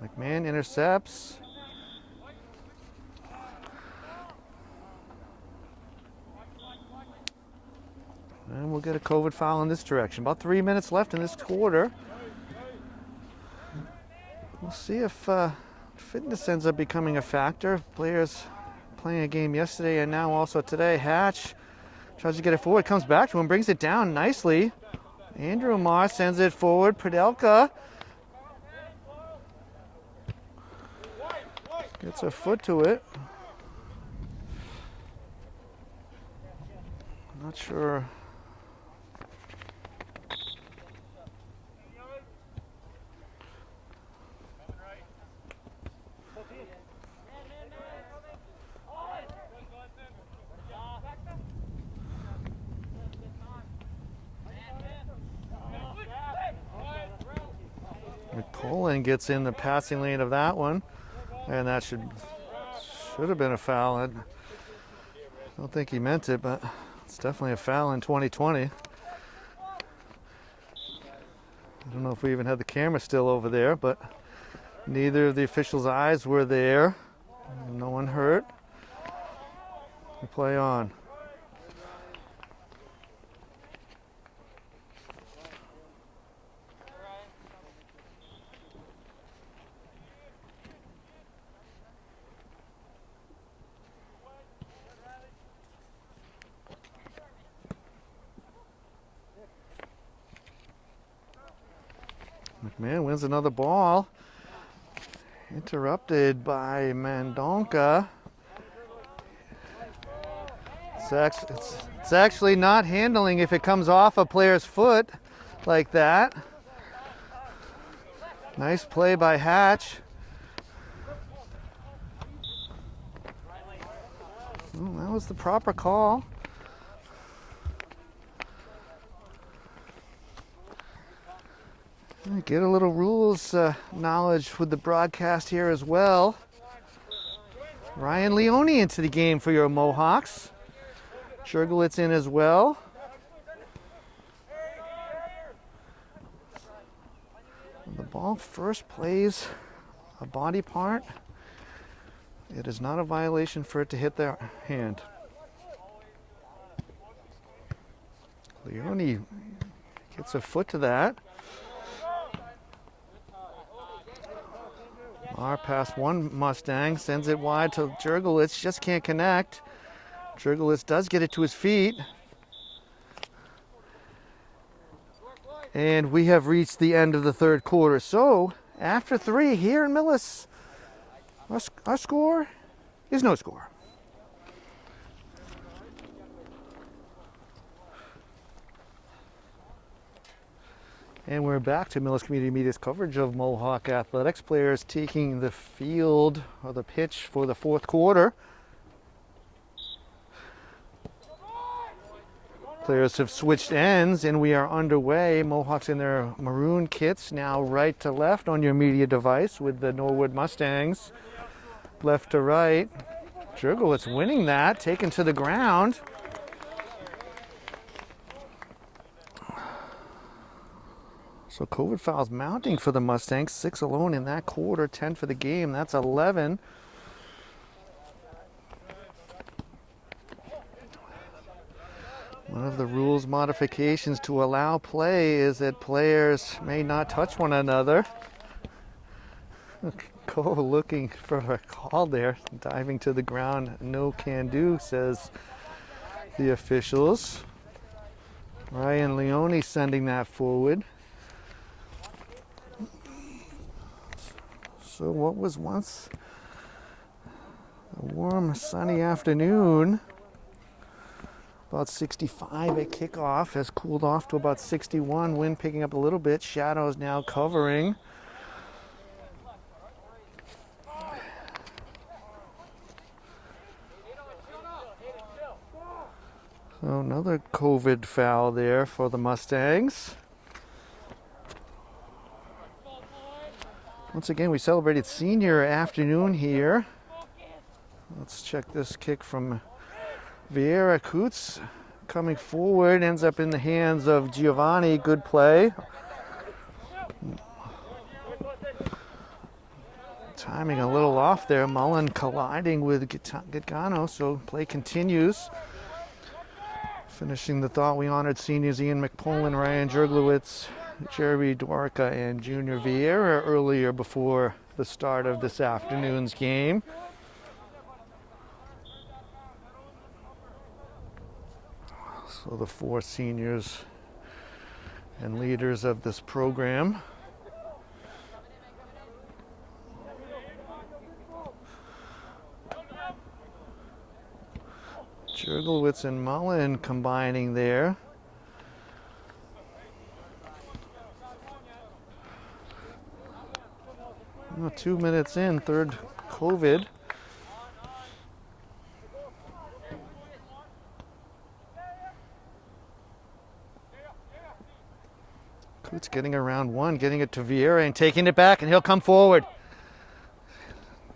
McMahon intercepts. And we'll get a COVID foul in this direction. About 3 minutes left in this quarter. We'll see if fitness ends up becoming a factor. Players playing a game yesterday and now also today. Hatch tries to get it forward, comes back to him, brings it down nicely. Andrew Marr sends it forward. Padelka gets a foot to it. Not sure. McPolin gets in the passing lane of that one, and that should have been a foul. I don't think he meant it, but it's definitely a foul in 2020. I don't know if we even had the camera still over there, but neither of the officials' eyes were there. No one hurt. We play on. McMahon wins another ball. Interrupted by Mandonka. It's actually not handling if it comes off a player's foot like that. Nice play by Hatch. Well, that was the proper call. Get a little rules knowledge with the broadcast here as well. Ryan Leone into the game for your Mohawks. Jurgelitz in as well. The ball first plays a body part. It is not a violation for it to hit their hand. Leone gets a foot to that. Marr past one Mustang, sends it wide to Jurgelitz, just can't connect. Jurgelitz does get it to his feet. And we have reached the end of the third quarter. So, after 3 here in Millis, our score is no score. And we're back to Millis Community Media's coverage of Mohawk Athletics. Players taking the field or the pitch for the fourth quarter. Players have switched ends and we are underway. Mohawks in their maroon kits, now right to left on your media device with the Norwood Mustangs. Left to right. Jurgelitz winning that, taken to the ground. So COVID fouls mounting for the Mustangs. 6 alone in that quarter, 10 for the game. That's 11. One of the rules modifications to allow play is that players may not touch one another. Cole looking for a call there, diving to the ground. No can do, says the officials. Ryan Leone sending that forward. So what was once a warm, sunny afternoon About 65 at kickoff, has cooled off to about 61. Wind picking up a little bit. Shadows now covering. So another COVID foul there for the Mustangs. Once again, we celebrated senior afternoon here. Let's check this kick from Vieira. Coots coming forward, ends up in the hands of Giovanni. Good play. Timing a little off there. Mullen colliding with Gitano, so play continues. Finishing the thought, we honored seniors Ian McPolin, Ryan Jurglowitz, Jerry Dwarka, and Junior Vieira earlier before the start of this afternoon's game. So the four seniors and leaders of this program. Jurglowitz and Mullen combining there. Well, 2 minutes in, third COVID. Coots getting around one, getting it to Vieira and taking it back, and he'll come forward.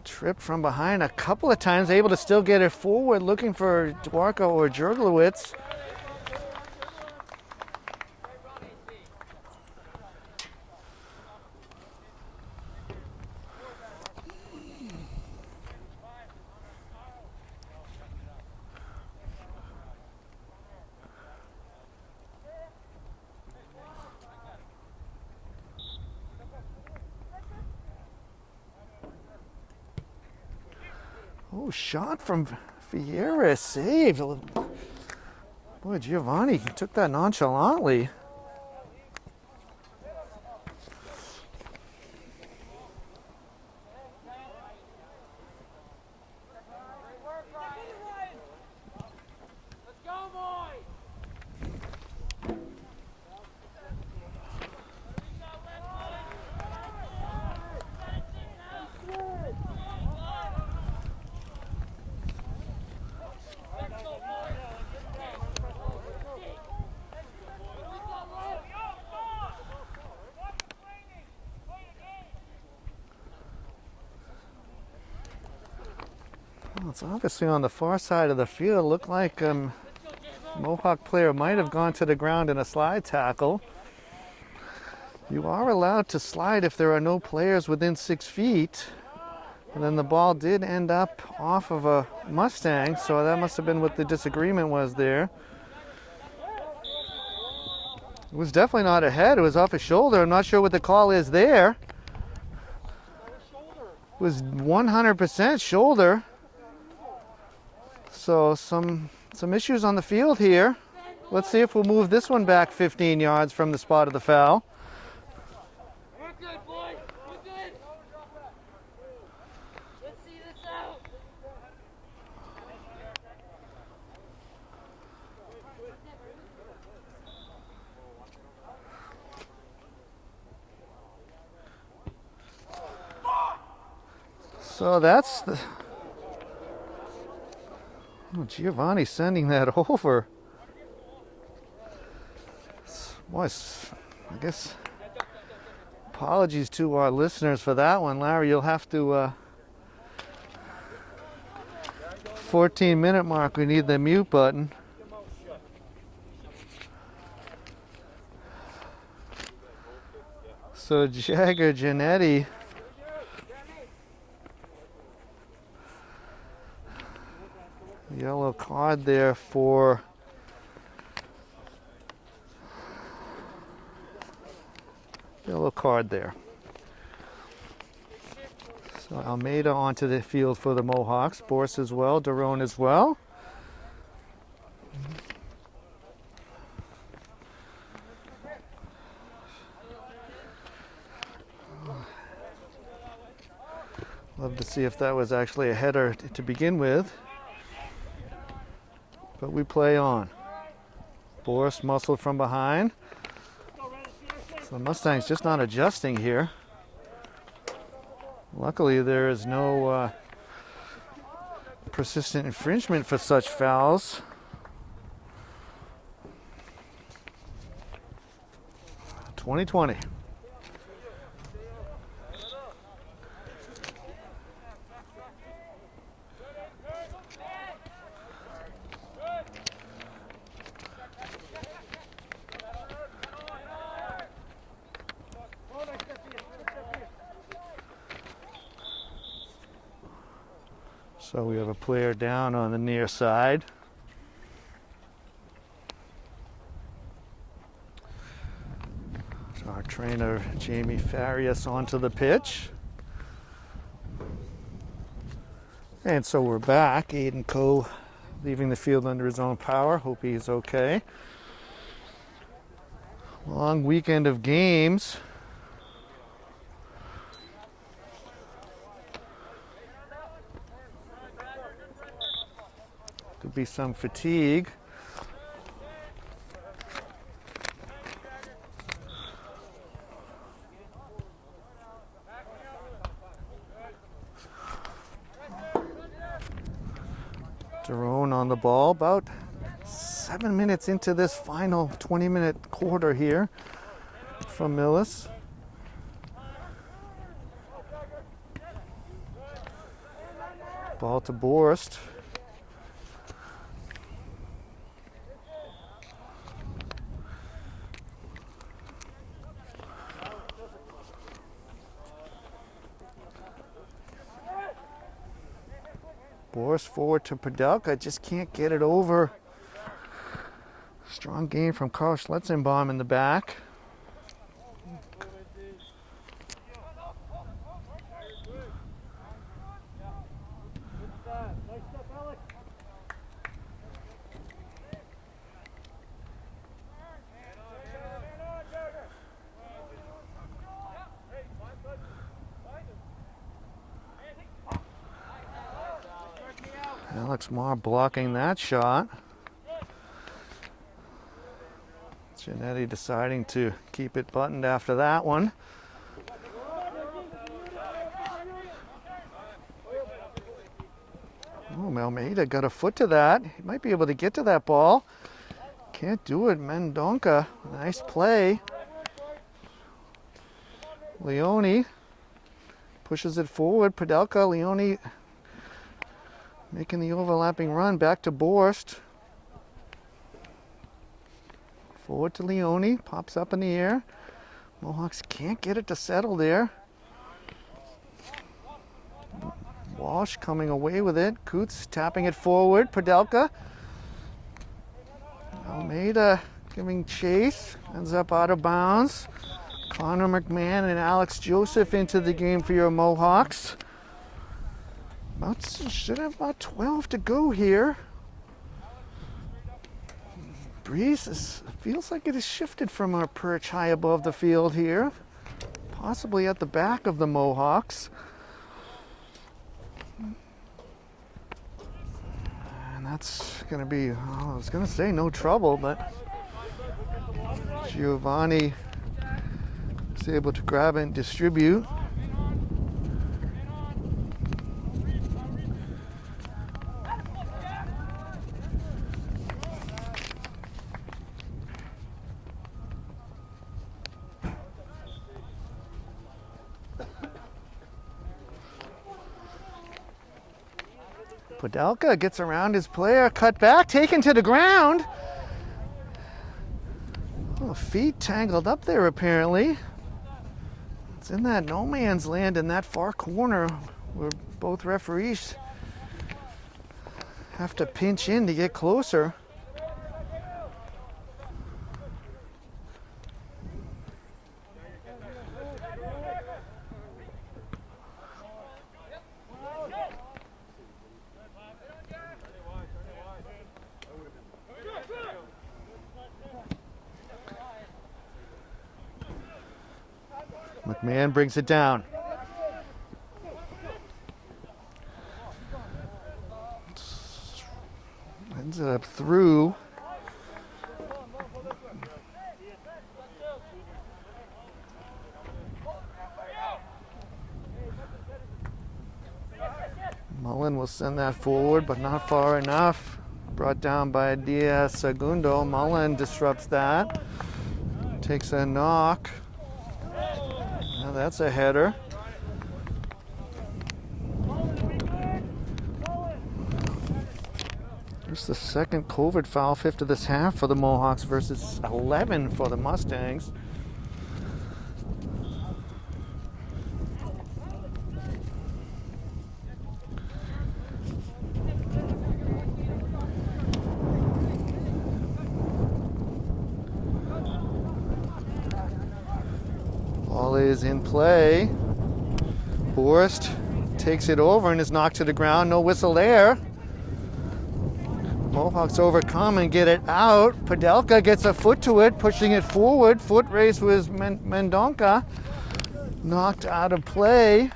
Trip from behind a couple of times, able to still get it forward, looking for Dwarka or Jurglowitz. Oh, shot from Vieira, saved. Boy, Giovanni took that nonchalantly. Well, it's obviously on the far side of the field. Looked like Mohawk player might have gone to the ground in a slide tackle. You are allowed to slide if there are no players within 6 feet. And then the ball did end up off of a Mustang, so that must have been what the disagreement was there. It was definitely not a head, it was off his shoulder. I'm not sure what the call is there. It was 100% shoulder. So some issues on the field here. Let's see if we'll move this one back 15 yards from the spot of the foul. We're good, boys. We're good. Let's see this out. So that's the... Oh, Giovanni sending that over. Boy, I guess apologies to our listeners for that one. Larry, you'll have to 14-minute mark, we need the mute button. So Jagger Janetti yellow card there for yellow card there. So Almeida onto the field for the Mohawks. Borse as well, Daron as well. Love to see if that was actually a header to begin with. But we play on. Boris muscled from behind. So the Mustangs just not adjusting here. Luckily, there is no persistent infringement for such fouls. .2020. So we have a player down on the near side. So our trainer, Jamie Farias, onto the pitch. And so we're back. Aiden Coe leaving the field under his own power. Hope he's okay. Long weekend of games. Could be some fatigue. Jerome on the ball, about 7 minutes into this final 20-minute quarter here from Millis. Ball to Borst. Boris forward to Padelka, just can't get it over. Strong game from Carl Schletzenbaum in the back. Alex Marr blocking that shot. Giannetti deciding to keep it buttoned after that one. Oh, Almeida got a foot to that. He might be able to get to that ball. Can't do it. Mendonca, nice play. Leone pushes it forward. Padelka, Leone making the overlapping run back to Borst. Forward to Leone, pops up in the air. Mohawks can't get it to settle there. Walsh coming away with it. Coots tapping it forward. Padelka. Almeida giving chase. Ends up out of bounds. Connor McMahon and Alex Joseph into the game for your Mohawks. Should have about 12 to go here. Breeze feels like it has shifted from our perch high above the field here. Possibly at the back of the Mohawks. And that's going to be, I was going to say no trouble, but Giovanni is able to grab and distribute. Padelka gets around his player, cut back, taken to the ground. Oh, feet tangled up there apparently. It's in that no man's land in that far corner where both referees have to pinch in to get closer. McMahon brings it down. Ends up through. Mullen will send that forward, but not far enough. Brought down by Diaz Segundo. Mullen disrupts that. Takes a knock. Now that's a header. There's the second COVID foul, fifth of this half for the Mohawks versus 11 for the Mustangs. Ball is in play. Borst takes it over and is knocked to the ground. No whistle there. Mohawks overcome and get it out. Padelka gets a foot to it, pushing it forward. Foot race was Mendonca. Knocked out of play.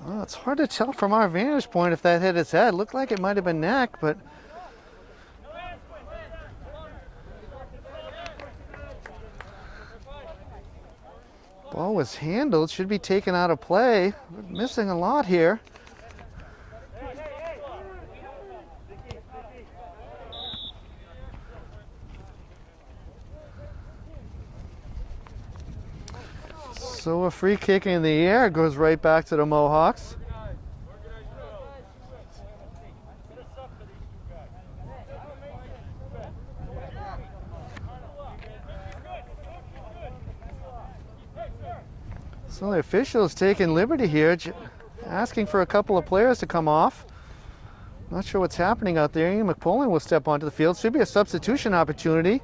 Well, it's hard to tell from our vantage point if that hit his head. Looked like it might have been neck, but ball was handled. Should be taken out of play. We're missing a lot here. So a free kick in the air goes right back to the Mohawks. So the officials taking liberty here, asking for a couple of players to come off. Not sure what's happening out there. Ian McPolin will step onto the field. Should be a substitution opportunity.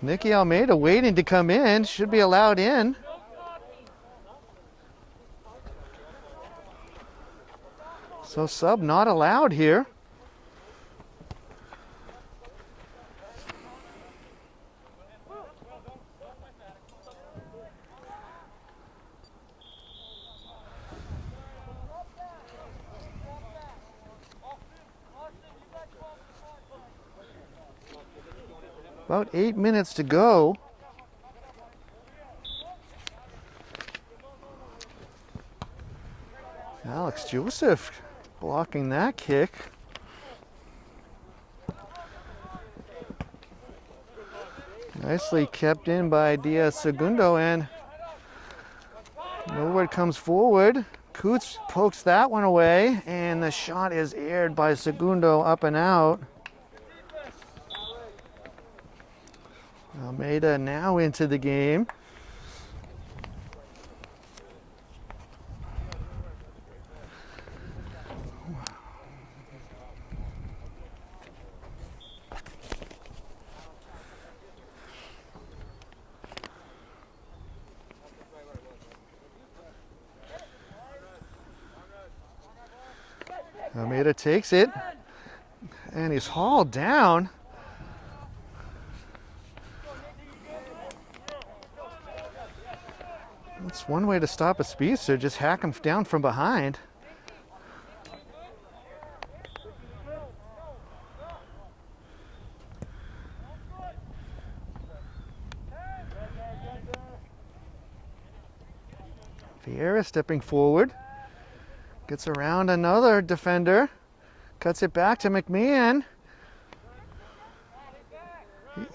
Nicky Almeida waiting to come in. Should be allowed in. So sub not allowed here. About 8 minutes to go. Alex Joseph blocking that kick. Nicely kept in by Diaz Segundo, and Norwood comes forward. Coots pokes that one away, and the shot is aired by Segundo up and out. Almeida now into the game. Almeida takes it, and he's hauled down. That's one way to stop a speedster, just hack him down from behind. Vieira stepping forward, gets around another defender, cuts it back to McMahon,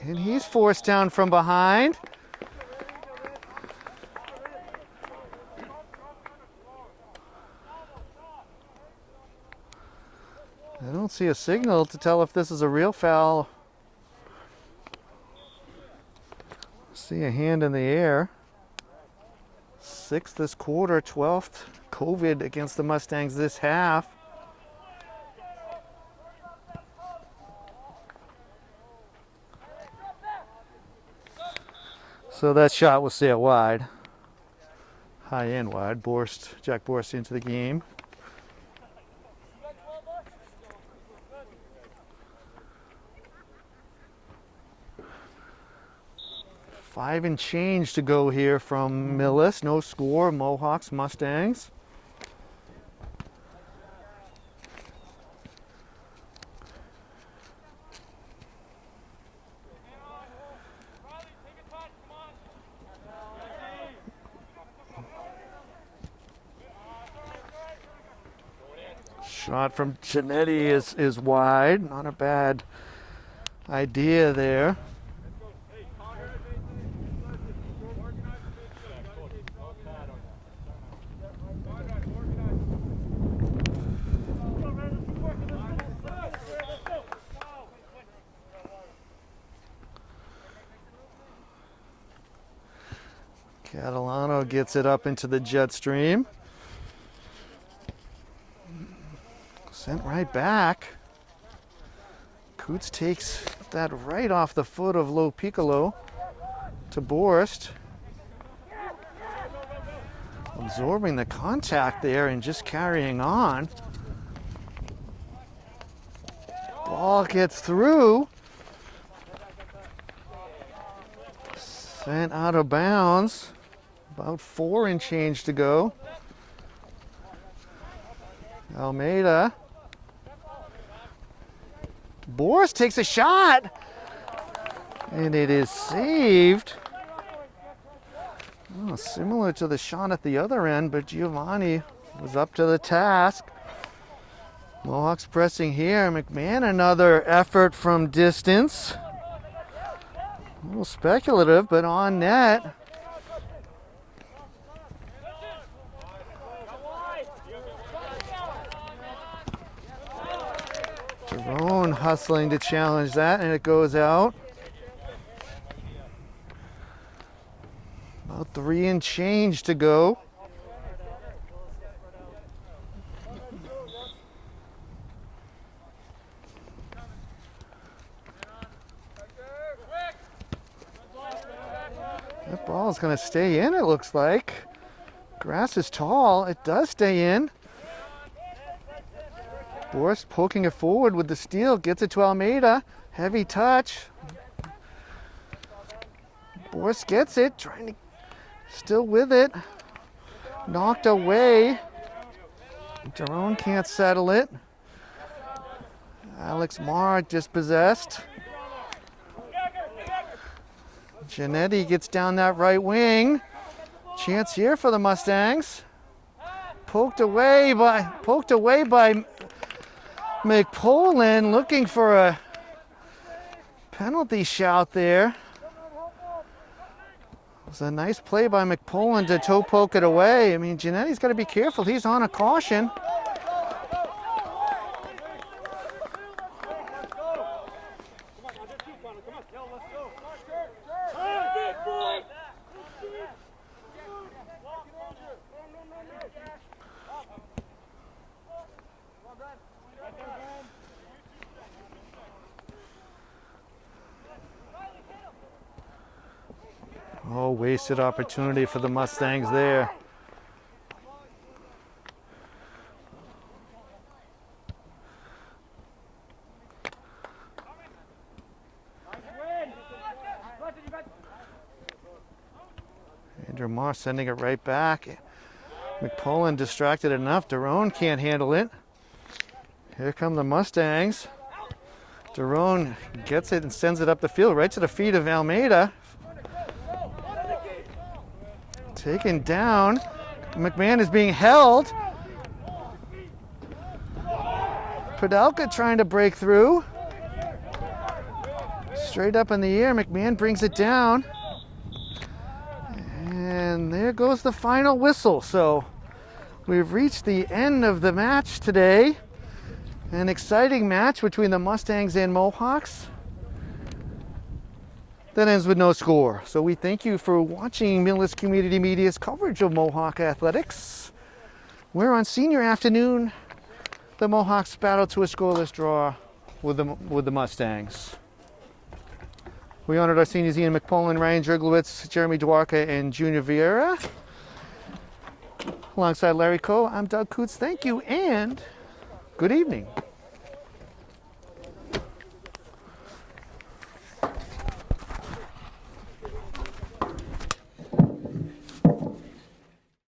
and he's forced down from behind. I don't see a signal to tell if this is a real foul. See a hand in the air. 6th this quarter, 12th COVID against the Mustangs this half. So that shot will stay wide. High and wide. Jack Borst into the game. 5 and change to go here from Millis. No score. Mohawks, Mustangs. Shot from Giannetti is wide. Not a bad idea there. Catalano gets it up into the jet stream. Sent right back. Coots takes that right off the foot of Low Piccolo to Borst. Absorbing the contact there and just carrying on. Ball gets through. Sent out of bounds. About 4 and change to go. Almeida. Boris takes a shot. And it is saved. Oh, similar to the shot at the other end, but Giovanni was up to the task. Mohawks pressing here. McMahon, another effort from distance. A little speculative, but on net. Jerome hustling to challenge that, and it goes out. About 3 and change to go. That ball is going to stay in, it looks like. Grass is tall. It does stay in. Boris poking it forward with the steal. Gets it to Almeida. Heavy touch. Boris gets it. Trying to... Still with it. Knocked away. Jerome can't settle it. Alex Marr dispossessed. Giannetti gets down that right wing. Chance here for the Mustangs. Poked away by McPolin, looking for a penalty shout there. It was a nice play by McPolin to toe poke it away. I mean, Giannetti's got to be careful. He's on a caution. Oh, wasted opportunity for the Mustangs there. Andrew Moss sending it right back. McPolin distracted enough. Daron can't handle it. Here come the Mustangs. Daron gets it and sends it up the field right to the feet of Almeida. Taken down. McMahon is being held. Padalka trying to break through. Straight up in the air. McMahon brings it down. And there goes the final whistle. So we've reached the end of the match today. An exciting match between the Mustangs and Mohawks. That ends with no score. So we thank you for watching Millis Community Media's coverage of Mohawk athletics. We're on senior afternoon. The Mohawks battle to a scoreless draw with the Mustangs. We honored our seniors Ian McPolin, Ryan Jerglowitz, Jeremy Dwarka, and Junior Vieira. Alongside Larry Coe, I'm Doug Coots. Thank you and good evening.